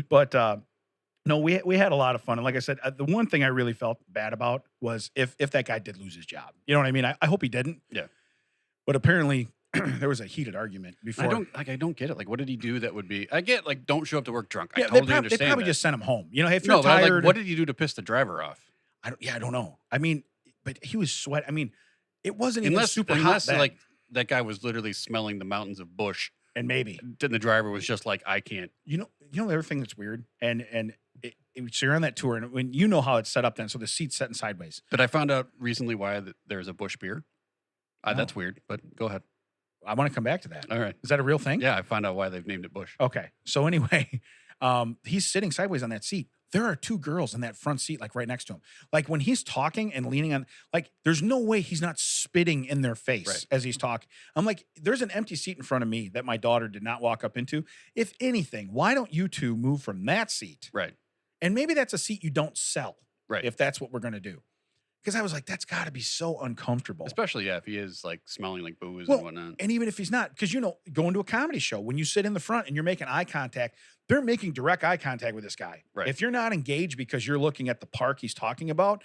But no, we had a lot of fun. And like I said, the one thing I really felt bad about was if that guy did lose his job. You know what I mean? I hope he didn't. Yeah. But apparently there was a heated argument before. I don't get it. Like, what did he do that would be? I get like, don't show up to work drunk. Yeah, I totally understand. They probably that. just sent him home. If you're but tired. like, what did he do to piss the driver off? I don't know. I mean, but he was sweating. I mean, it wasn't even super hot. Unless then. like that guy was literally smelling the mountains of bush. And maybe. And the driver was just like, I can't. The other thing that's weird, so you're on that tour, and when how it's set up then, so the seat's setting sideways. But I found out recently why there's a bush beer. That's weird, but go ahead. I want to come back to that. All right. Is that a real thing? Yeah, I found out why they've named it Bush. Okay. So anyway, he's sitting sideways on that seat. There are 2 girls in that front seat, like right next to him. Like when he's talking and leaning on, like there's no way he's not spitting in their face as he's talking. I'm like, there's an empty seat in front of me that my daughter did not walk up into. If anything, why don't you 2 move from that seat? Right. And maybe that's a seat you don't sell. Right. If that's what we're going to do. Because I was like, that's got to be so uncomfortable. Especially, if he is like smelling like booze and whatnot. And even if he's not, because, going to a comedy show, when you sit in the front and you're making eye contact, they're making direct eye contact with this guy. Right. If you're not engaged because you're looking at the park he's talking about,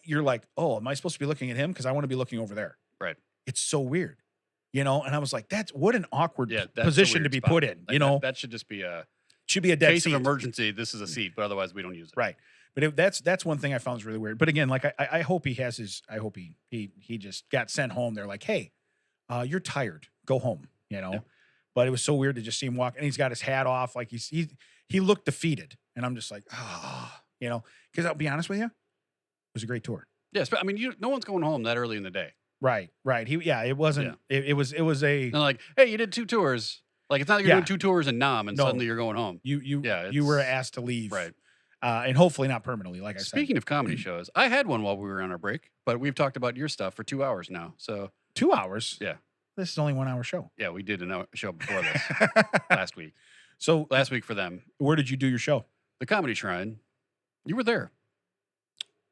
you're like, oh, am I supposed to be looking at him? Because I want to be looking over there. Right. It's so weird. you know, and I was like, that's what an awkward Yeah, that's a position to weird be spot. put in, Like, you know, that should just be a should be a dead case seat. of emergency. This is a seat, but otherwise we don't use it. Right. But that's one thing I found is really weird. But again, like I hope he has his, I hope he just got sent home. They're like, hey, you're tired. Go home, you know? Yeah. But it was so weird to just see him walk and he's got his hat off. Like he looked defeated. And I'm just like, you know, because I'll be honest with you, it was a great tour. Yes, but I mean, no one's going home that early in the day. Right. It wasn't, it was a, And like, hey, you did 2 tours. Like, it's not like you're doing 2 tours in Nam and No. suddenly you're going home. you were asked to leave. Right. And hopefully not permanently, like I said. Speaking of comedy shows, I had one while we were on our break, but we've talked about your stuff for 2 hours now. So 2 hours? Yeah. This is only 1 hour show. Yeah, we did a show before this last week. So Last week for them, where did you do your show? the Comedy Shrine. You were there.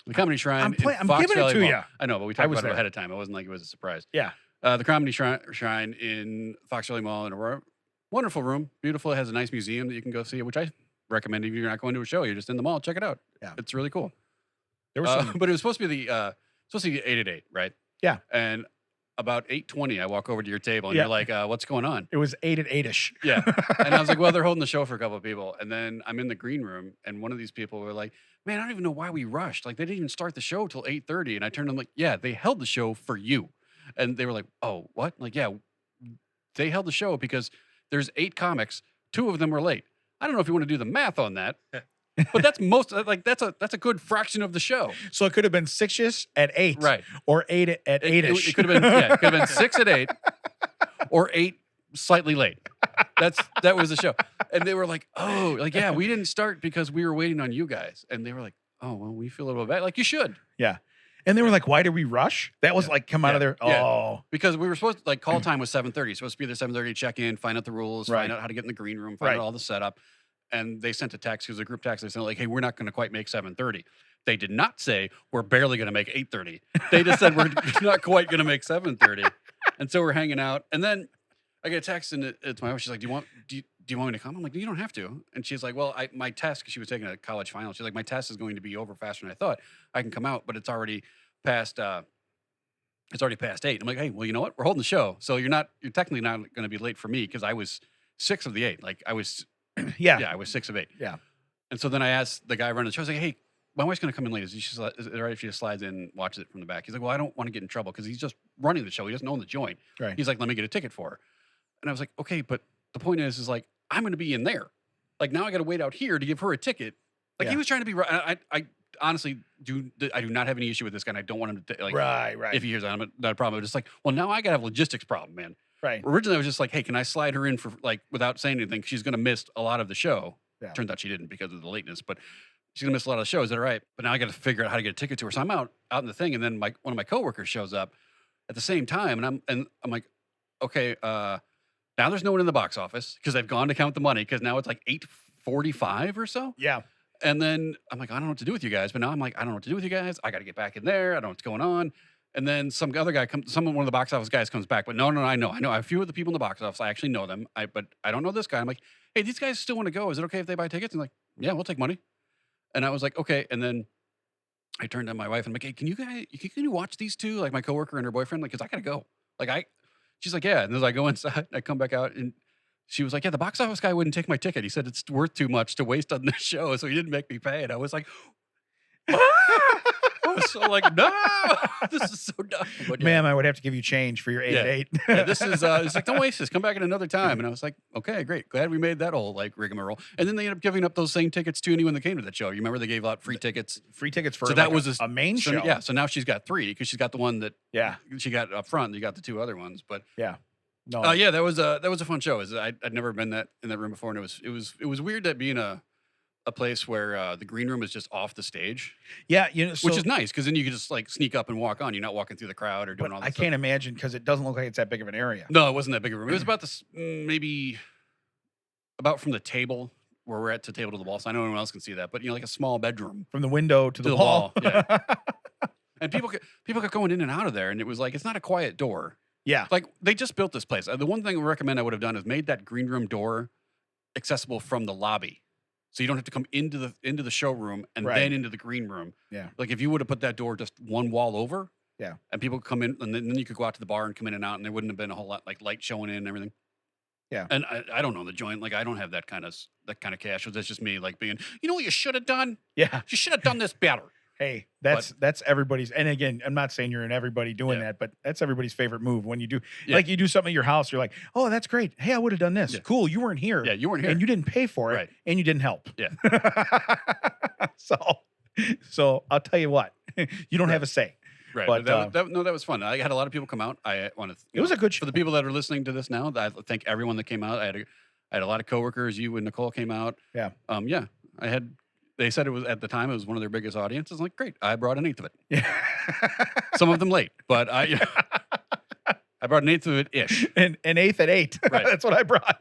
The Comedy Shrine. I'm in giving Fox it Valley to Mall. you. I know, but we I talked was about it there. ahead of time. It wasn't like it was a surprise. Yeah. The Comedy Shrine in Fox Valley Mall in Aurora. Wonderful room. Beautiful. It has a nice museum that you can go see, which I recommend if you're not going to a show. You're just in the mall. Check it out. Yeah. It's really cool. There was some, But it was supposed to be 8 at 8, right? Yeah. And about 8:20, I walk over to your table and Yeah. you're like, what's going on? it was 8 at 8-ish. Yeah. And I was like, well, they're holding the show for a couple of people. And then I'm in the green room and one of these people were like, man, I don't even know why we rushed. Like, they didn't even start the show till 8:30. And I turned to them like, yeah, they held the show for you. And they were like, oh, what? Like, yeah, they held the show because there's 8 comics. 2 of them were late. I don't know if you want to do the math on that, but that's that's a good fraction of the show. So it could have been 6-ish at 8. Right. Or 8 at 8-ish. It could have been, it could have been 6 at 8 or 8 slightly late. That was the show. And they were like, oh, like, yeah, we didn't start because we were waiting on you guys. And they were like, oh, well, we feel a little bad. Like, you should. Yeah. And they were like, why did we rush? That was like, come out of there. Yeah. Oh. Because we were supposed to, like, call time was 7:30. Supposed to be there 7:30, check in, find out the rules, Right. find out how to get in the green room, find out all the setup. And they sent a text, it was a group text. They said, like, hey, we're not going to quite make 7:30. They did not say we're barely going to make 8:30. They just said we're not quite going to make 7:30. And so we're hanging out. And then I get a text and it's my wife. She's like, do you want me to come? I'm like, you don't have to. And she's like, well, my test, because she was taking a college final. She's like, my test is going to be over faster than I thought. I can come out, but it's already past 8. I'm like, hey, well, you know what? We're holding the show. So you're technically not going to be late for me because I was 6 of the 8. Like, I was, Yeah. I was 6 of 8. Yeah. And so then I asked the guy running the show, I was like, hey, my wife's going to come in late. Is it all right if she just slides in and watches it from the back? He's like, well, I don't want to get in trouble because he's just running the show. He doesn't own the joint. Right. He's like, let me get a ticket for her. And I was like, okay, but the point is like, I'm going to be in there. Like, now I got to wait out here to give her a ticket. Like, Yeah. he was trying to be right. I honestly I do not have any issue with this guy. And I don't want him to, like, Right. if he hears that, I'm not a problem. But it's like, well, now I got to have a logistics problem, man. Right. Originally, I was just like, hey, can I slide her in for, like, without saying anything? She's going to miss a lot of the show. Yeah. Turns out she didn't because of the lateness, but she's going to miss a lot of the show. Is that all right? But now I got to figure out how to get a ticket to her. So I'm out in the thing. And then one of my coworkers shows up at the same time. And I'm like, okay, now there's no one in the box office because they've gone to count the money because now it's like 8:45 or so. Yeah. And then I'm like, I don't know what to do with you guys. But now I'm like, I don't know what to do with you guys. I got to get back in there. I don't know what's going on. And then some other guy one of the box office guys comes back. But no, I know. A few of the people in the box office, I actually know them. But I don't know this guy. I'm like, hey, these guys still want to go. Is it okay if they buy tickets? And like, yeah, we'll take money. And I was like, okay. And then I turned to my wife and I'm like, hey, can you watch these two? Like, my coworker and her boyfriend, like, because I got to go. She's like, yeah. And as I go inside, I come back out and she was like, yeah, the box office guy wouldn't take my ticket. He said it's worth too much to waste on the show. So he didn't make me pay. And I was like, I was so like, no, this is so dumb. But yeah. Ma'am, I would have to give you change for your 8 at 8. Yeah, this is, it's like, don't waste this. Come back at another time. And I was like, okay, great. Glad we made that whole, like, rigmarole. And then they ended up giving up those same tickets to anyone that came to that show. You remember they gave out free tickets? Free tickets for So that like was a main So, show. yeah. So now she's got 3 because she's got the one that Yeah. she got up front. You got the 2 other ones. But Yeah. No. yeah, that was a fun show. I'd never been in that room before. And it was weird that being a place where the green room is just off the stage. Yeah. You know, Which is nice because then you can just like sneak up and walk on. You're not walking through the crowd or doing all that I stuff. can't imagine because it doesn't look like it's that big of an area. No, it wasn't that big a room. It was about this, maybe about from the table where we're at to the table to the wall. So I know anyone else can see that, but like a small bedroom. From the window to the wall. wall. Yeah. And people kept going in and out of there. And it was like, it's not a quiet door. Yeah. Like, they just built this place. The one thing I recommend I would have done is made that green room door accessible from the lobby. So you don't have to come into the showroom and Right. then into the green room. Yeah. Like, if you would have put that door just one wall over, Yeah. And people come in, and then you could go out to the bar and come in and out, and there wouldn't have been a whole lot like light showing in and everything. Yeah. And I don't know the joint. Like I don't have that kind of cash. So that's just me like being, you know what you should have done? Yeah. You should have done this better. Hey, that's everybody's. And again, I'm not saying you're in everybody doing that, but that's everybody's favorite move when you do like you do something at your house. You're like, oh, that's great. Hey, I would have done this. Yeah. Cool. You weren't here. Yeah, you weren't here. And you didn't pay for it. Right. And you didn't help. Yeah. So I'll tell you what, you don't have a say. Right. But that was fun. I had a lot of people come out. I want to. It was a good show. For the people that are listening to this now, I thank everyone that came out. I had a lot of coworkers. You and Nicole came out. Yeah. Yeah. They said it was at the time it was one of their biggest audiences. I'm like, great. I brought an eighth of it. Yeah. Some of them late, but I brought an eighth of it ish. An eighth at 8. Right. That's what I brought.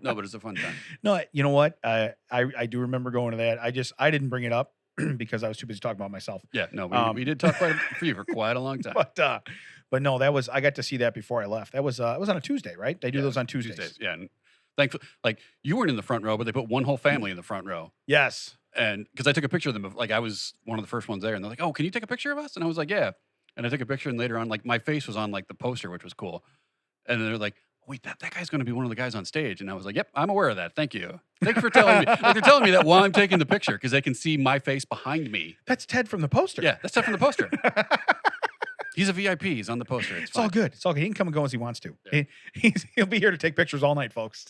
No, but it's a fun time. No, you know what? I do remember going to that. I didn't bring it up because I was too busy talking about myself. Yeah. No, we did talk for you for quite a long time. But no, I got to see that before I left. It was on a Tuesday, right? They do those on Tuesdays. Yeah. And thankfully, like you weren't in the front row, but they put one whole family in the front row. Yes. And because I took a picture of them, like I was one of the first ones there, and they're like, "Oh, can you take a picture of us?" And I was like, "Yeah." And I took a picture, and later on, like my face was on like the poster, which was cool. And then they're like, "Wait, that guy's going to be one of the guys on stage." And I was like, "Yep, I'm aware of that. Thank you. Thank you for telling me." Like they're telling me that while I'm taking the picture because they can see my face behind me. That's Ted from the poster. Yeah, that's Ted from the poster. He's a VIP. He's on the poster. It's all good. It's all good. He can come and go as he wants to. Yeah. He'll be here to take pictures all night, folks.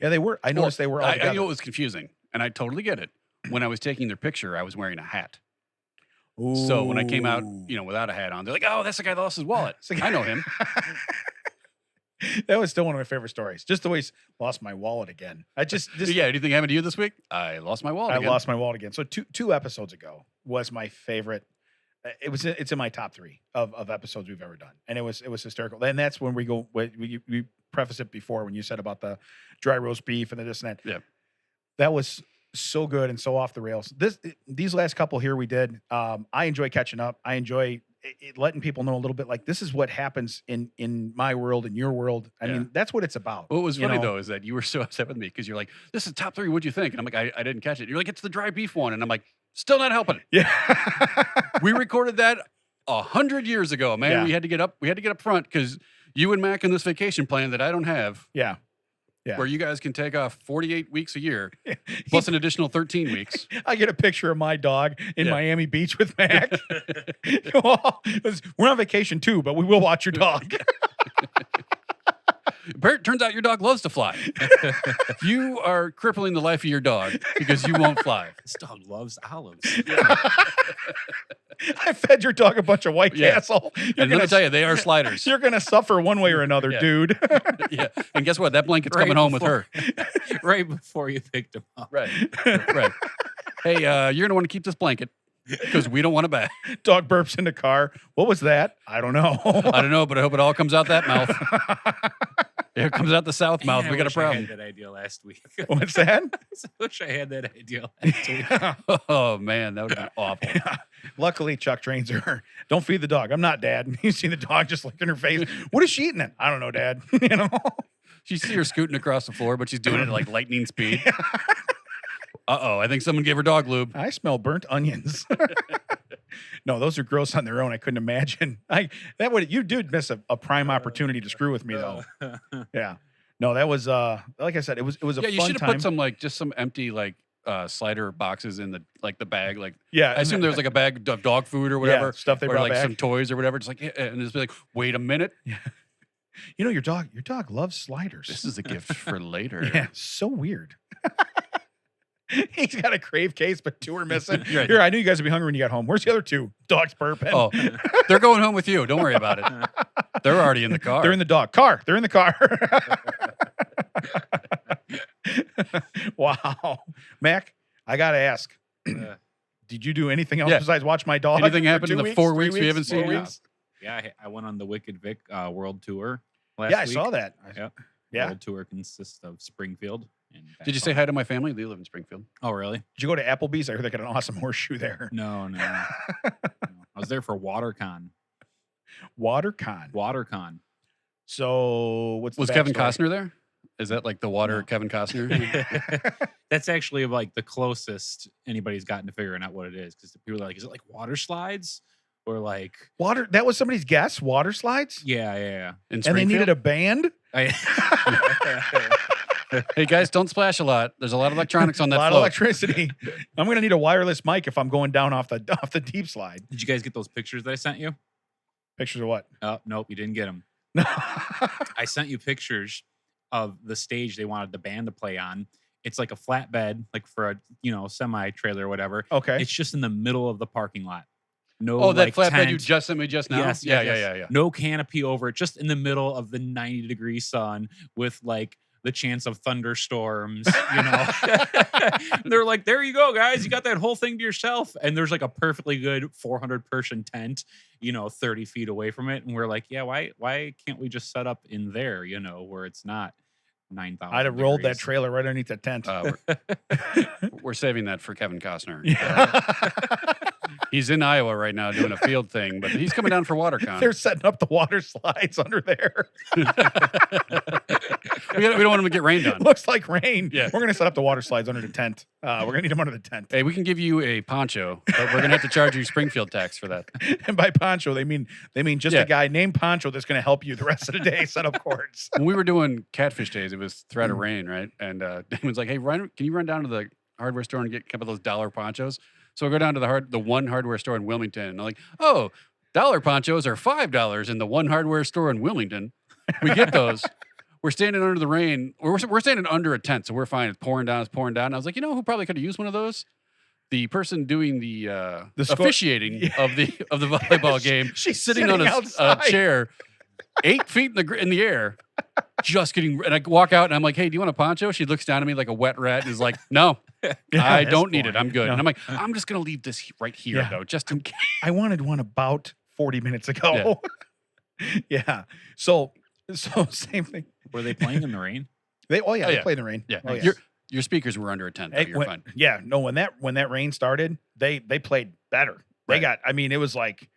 Yeah, they were. I noticed they were all together. I know it was confusing, and I totally get it. When I was taking their picture, I was wearing a hat. Ooh. So when I came out, without a hat on, they're like, "Oh, that's the guy that lost his wallet." I know him. That was still one of my favorite stories. Just the way he lost my wallet again. Yeah. Anything happened to you this week? I lost my wallet. I lost my wallet again. So two episodes ago was my favorite. It's in my top 3 of episodes we've ever done, and it was hysterical. And that's when we preface it before when you said about the dry roast beef and the this and that. Yeah, that was so good and so off the rails. These last couple here we did. I enjoy catching up. I enjoy letting people know a little bit like this is what happens in my world, in your world. I mean, that's what it's about. What was funny though is that you were so upset with me because you're like, "This is top 3. What'd you think?" And I'm like, I didn't catch it. You're like, "It's the dry beef one," and I'm like, still not helping. Yeah. We recorded that 100 years ago, man. Yeah. We had to get up front because you and Mac in this vacation plan that I don't have. Yeah. Yeah. Where you guys can take off 48 weeks a year, plus an additional 13 weeks. I get a picture of my dog in Miami Beach with Mac. We're on vacation too, but we will watch your dog. Turns out your dog loves to fly. You are crippling the life of your dog because you won't fly. This dog loves olives. I fed your dog a bunch of White Castle. And let me tell you, they are sliders. You're going to suffer one way or another, dude. Yeah. And guess what? That blanket's coming home with her. Right before you picked him up. Right. Hey, you're going to want to keep this blanket because we don't want it back. Dog burps in the car. What was that? I don't know. I don't know, but I hope it all comes out that mouth. It comes out the south mouth. We got a problem. I had that idea last week. What's that? I wish I had that idea last week. Oh, man. That would have been awful. Yeah. Luckily, Chuck trains her. Don't feed the dog. I'm not Dad. You see the dog just licking her face. What is she eating it? I don't know, Dad. You see her scooting across the floor, but she's doing it at like lightning speed. Uh-oh. I think someone gave her dog lube. I smell burnt onions. No, those are gross on their own. I couldn't imagine. You did miss a prime opportunity to screw with me though. Yeah. No, that was like I said, it was a fun time. Yeah, you should have put some empty slider boxes in the bag. I assume there was a bag of dog food or whatever. Stuff they brought back. Some toys or whatever. Just and just be like, wait a minute. Yeah. Your dog loves sliders. This is a gift for later. Yeah, so weird. He's got a crave case, but 2 are missing. Right. Here, I knew you guys would be hungry when you got home. Where's the other 2? Dog's burping. Oh, they're going home with you. Don't worry about it. They're already in the car. They're in the dog car. They're in the car. Wow. Mac, I got to ask. Did you do anything else besides watch my dog? Anything happened in the 4 weeks we haven't seen? Yeah, I went on the Wicked Vic world tour last week. Yeah, I saw that. Yeah. World tour consists of Springfield. Did you say hi to my family? They live in Springfield. Oh, really? Did you go to Applebee's? I heard they got an awesome horseshoe there. No. I was there for WaterCon. WaterCon. So was Kevin Costner there? Is that like the water Kevin Costner? That's actually like the closest anybody's gotten to figuring out what it is. Because people are like, is it like water slides? Or like Water. That was somebody's guess. Water slides. yeah. In And they needed a band. Hey guys, don't splash a lot. There's a lot of electronics on A that lot of float. electricity. I'm gonna need a wireless mic if I'm going down off the deep slide. Did you guys get those pictures that I sent you? Pictures of what? Oh, nope, you didn't get them. No. I sent you pictures of the stage they wanted the band to play on. It's like a flatbed, like for a semi trailer or whatever. Okay. It's just in the middle of the parking lot. No, Oh, that like, flatbed you tent. just sent me just now? Yes, yeah. yes. No canopy over it, just in the middle of the 90-degree sun with like the chance of thunderstorms, They're like, there you go, guys. You got that whole thing to yourself. And there's like a perfectly good 400-person tent, 30 feet away from it. And we're like, yeah, why can't we just set up in there, where it's not 9,000 I'd have rolled that degrees? trailer right underneath the tent. We're saving that for Kevin Costner. Yeah. He's in Iowa right now doing a field thing, but he's coming down for WaterCon. They're setting up the water slides under there. we don't want him to get rained on. Looks like rain. Yeah. We're gonna set up the water slides under the tent. We're gonna need them under the tent. Hey, we can give you a poncho, but we're gonna have to charge you Springfield tax for that. And by poncho, they mean just a guy named Poncho that's gonna help you the rest of the day set up cords. When we were doing catfish days, it was threat of rain, right? And Damon's like, "Hey, can you run down to the hardware store and get a couple of those dollar ponchos?" So we go down to the one hardware store in Wilmington, and I'm like, "Oh, dollar ponchos are $5 in the one hardware store in Wilmington." We get those. We're standing under the rain. We're standing under a tent, so we're fine. It's pouring down. I was like, who probably could have used one of those? The person doing the officiating of the volleyball game. She's sitting on a outside. chair, 8 feet in the air, just getting. And I walk out, and I'm like, "Hey, do you want a poncho?" She looks down at me like a wet rat, and is like, "No, I don't need it. I'm good." No. And I'm like, "I'm just gonna leave this right here, though, just in case." I wanted one about 40 minutes ago. Yeah. So same thing. Were they playing in the rain? They played in the rain. Yeah, Oh, yeah. your speakers were under a tent. Though. Hey, You're fine. Yeah, no. When that rain started, they played better. They Right. got. I mean, it was like.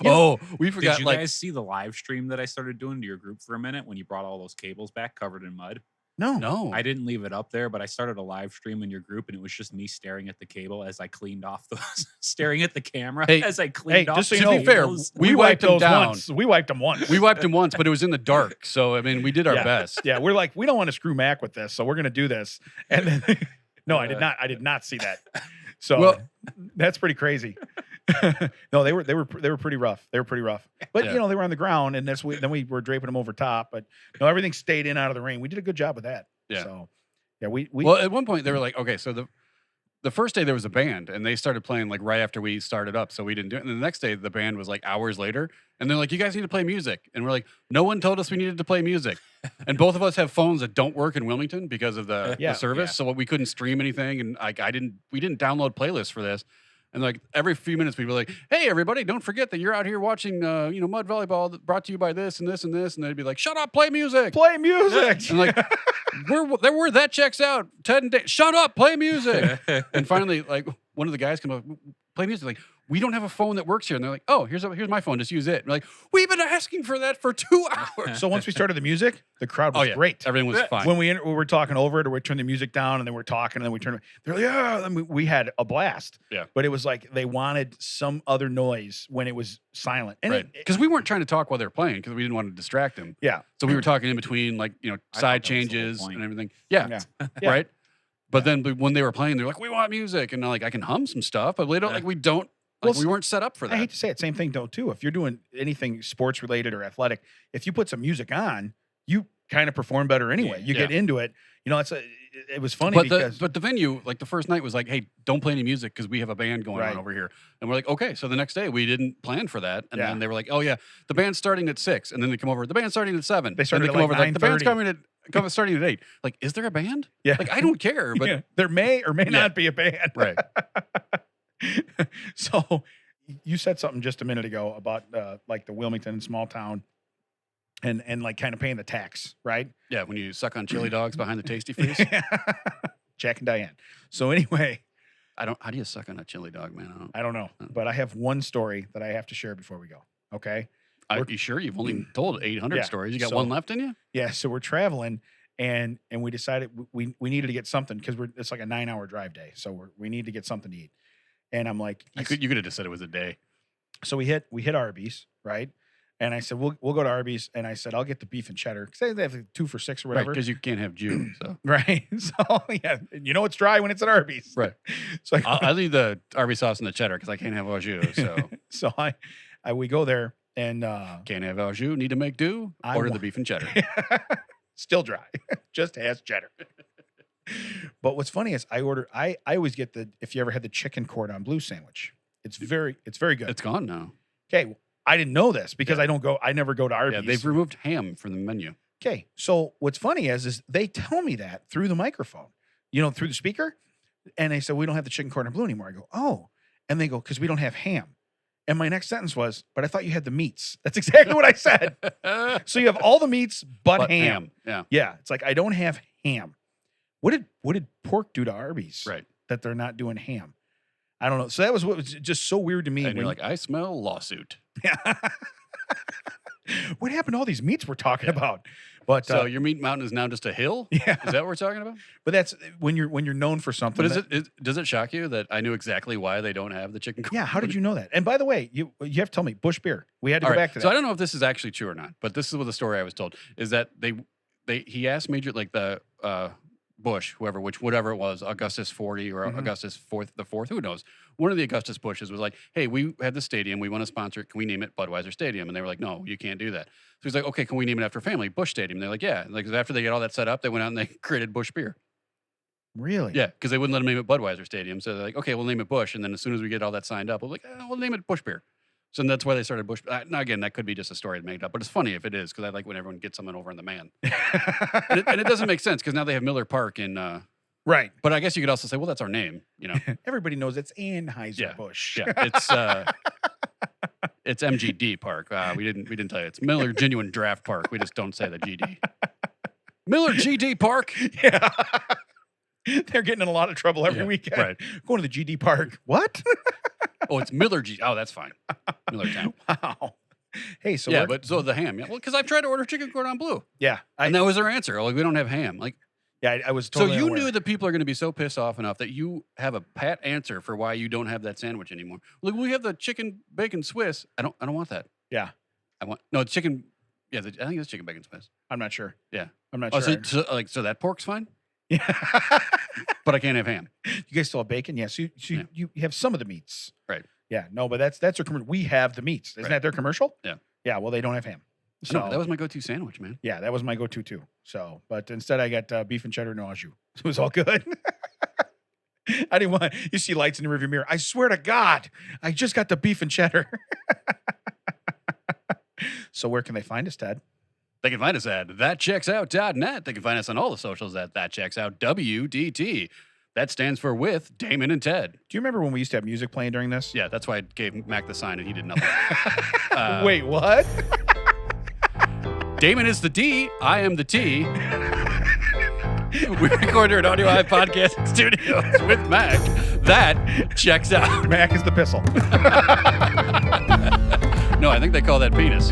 We forgot. Did you like, guys see the live stream that I started doing to your group for a minute when you brought all those cables back covered in mud? no, I didn't leave it up there, but I started a live stream in your group, and it was just me staring at the cable as I cleaned off those, staring at the camera Hey, as I cleaned off. just so the you know, to be fair, cables. we wiped them those down. once. We wiped them once. We wiped them once, but it was in the dark. So I mean, we did our best. Yeah, we're like, we don't want to screw Mac with this, so we're gonna do this. And then, no, I did not. I did not see that. So that's pretty crazy. No, they were pretty rough. They were pretty rough. But Yeah. they were on the ground, and then we were draping them over top. But no, everything stayed in out of the rain. We did a good job with that. Yeah. So yeah, we Well, at one point they were like, okay, so the first day there was a band, and they started playing like right after we started up, so we didn't do it. And the next day the band was like hours later, and they're like, "You guys need to play music," and we're like, "No one told us we needed to play music." And both of us have phones that don't work in Wilmington because of the service, so we couldn't stream anything, and we didn't download playlists for this. And like every few minutes, we were like, "Hey, everybody, don't forget that you're out here watching, mud volleyball brought to you by this and this and this." And they'd be like, "Shut up, play music." play music. And like, where that checks out. Ted and Dave, shut up, play music. And finally, like one of the guys come up, play music. Like, we don't have a phone that works here. And they're like, "Oh, here's my phone. Just use it." And we're like, we've been asking for that for 2 hours. So once we started the music, the crowd was great. Everything was fine. When we were talking over it, or we turned the music down, and then we're talking, and then we turned. They're like, "Yeah," and we had a blast. Yeah. But it was like they wanted some other noise when it was silent, and Right. Because we weren't trying to talk while they were playing because we didn't want to distract them. yeah, So we were talking in between, like, I thought side that was the whole changes point. and everything. Yeah. Yeah. Right. But then when they were playing, they're like, "We want music," and I'm like, I can hum some stuff, but we don't we don't. Like, Well, we weren't set up for that. I hate to say it, same thing though too. If you're doing anything sports related or athletic, if you put some music on, you kind of perform better anyway. You get into it. It was funny because but the venue, like the first night, was like, "Hey, don't play any music because we have a band going on over here." And we're like, "Okay." So the next day, we didn't plan for that, and then they were like, "Oh yeah, the band's starting at 6," and then they come over. The band's starting at 7. They started and at they like come over, the band's 9:30. starting at 8. Like, is there a band? Yeah. Like, I don't care, but yeah, there may or may not be a band. right. So you said something just a minute ago about like the Wilmington small town and like kind of paying the tax, right? Yeah, when you suck on chili dogs behind the Tasty Freeze. Jack and Diane. So anyway, How do you suck on a chili dog, man? I don't know, but I have one story that I have to share before we go. Okay. Are you sure? You've only told 800 Yeah, stories. You got so- one left in you? Yeah. So we're traveling and we decided we needed to get something because it's like a 9-hour drive day. So we need to get something to eat. And I'm like, You could have just said it was a day. So we hit Arby's, right? And I said, we'll go to Arby's. And I said, I'll get the beef and cheddar. Because they have 2 for $6 or Right, whatever. because you can't have Jew. So Right. So, yeah. You know it's dry when it's at Arby's. Right. So I leave the Arby's sauce and the cheddar because I can't have au jus. So so we go there and can't have au jus. Need to make do. Order the beef and cheddar. still dry. Just has cheddar. But what's funny is I always get if you ever had the chicken cordon bleu sandwich. It's very good. It's gone now. Okay. I didn't know this because I never go to Arby's. Yeah, they've removed ham from the menu. Okay. So what's funny is they tell me that through the microphone, through the speaker. And they said, we don't have the chicken cordon bleu anymore. I go, oh. And they go, because we don't have ham. And my next sentence was, but I thought you had the meats. That's exactly what I said. So you have all the meats, but ham. Yeah. Yeah. It's like, I don't have ham. What did pork do to Arby's? Right. That they're not doing ham. I don't know. So that was what was just so weird to me. And you're like, I smell lawsuit. Yeah. What happened to all these meats we're talking about? But so your meat mountain is now just a hill? Yeah. Is that what we're talking about? But that's when you're known for something. But does it shock you that I knew exactly why they don't have the chicken? Yeah. How did you know that? And by the way, you have to tell me, Bush beer. We had to All go right. back to that. So I don't know if this is actually true or not, but this is what the story I was told is that he asked Major like the Bush, whatever it was, Augustus 40 or Augustus the 4th, who knows? One of the Augustus Bushes was like, hey, we had the stadium, we want to sponsor it. Can we name it Budweiser Stadium? And they were like, no, you can't do that. So he's like, okay, can we name it after family? Bush Stadium. And they're like, yeah. And like after they get all that set up, they went out and they created Bush beer. Really? Yeah, because they wouldn't let them name it Budweiser Stadium. So they're like, okay, we'll name it Bush. And then as soon as we get all that signed up, we'll we'll name it Bush beer. So that's why they started Bush. Now, again, that could be just a story made up, but it's funny if it is because I like when everyone gets someone over on the man. and it doesn't make sense because now they have Miller Park in. Right. But I guess you could also say, well, that's our name. Everybody knows it's Anheuser-Busch. Yeah, it's MGD Park. We didn't tell you it's Miller Genuine Draft Park. We just don't say the GD. Miller GD Park. Yeah. They're getting in a lot of trouble every weekend. Right. Going to the GD Park. What? Oh, it's Miller G. Oh, that's fine. Miller Town. Wow. Hey, so so the ham. Yeah, well, because I've tried to order chicken cordon bleu. Yeah, and that was their answer. Like we don't have ham. Like I was totally so you unaware. knew that people are going to be so pissed off enough that you have a pat answer for why you don't have that sandwich anymore. Like we have the chicken bacon Swiss. I don't want that. Yeah, it's chicken. Yeah, I think it's chicken bacon Swiss. I'm not sure. Yeah, I'm not oh, sure. So that pork's fine. Yeah, but I can't have ham. You guys still have bacon? Yeah. So you have some of the meats. Right. Yeah. No, but that's their commercial. We have the meats. Isn't that their commercial? Yeah. Yeah. Well, they don't have ham. So No, that was my go-to sandwich, man. Yeah, that was my go-to too. So, but instead I got beef and cheddar no au jus. It was all good. I didn't want. You see lights in the rearview mirror. I swear to God, I just got the beef and cheddar. So where can they find us, Ted? They can find us at thatchecksout.net. They can find us on all the socials at thatchecksout.WDT. That stands for with Damon and Ted. Do you remember when we used to have music playing during this? Yeah, that's why I gave Mac the sign and he did nothing. Wait, what? Damon is the D. I am the T. We record here at Audiohive Podcasting Studios with Mac. That checks out. Mac is the pistol. No, I think they call that penis.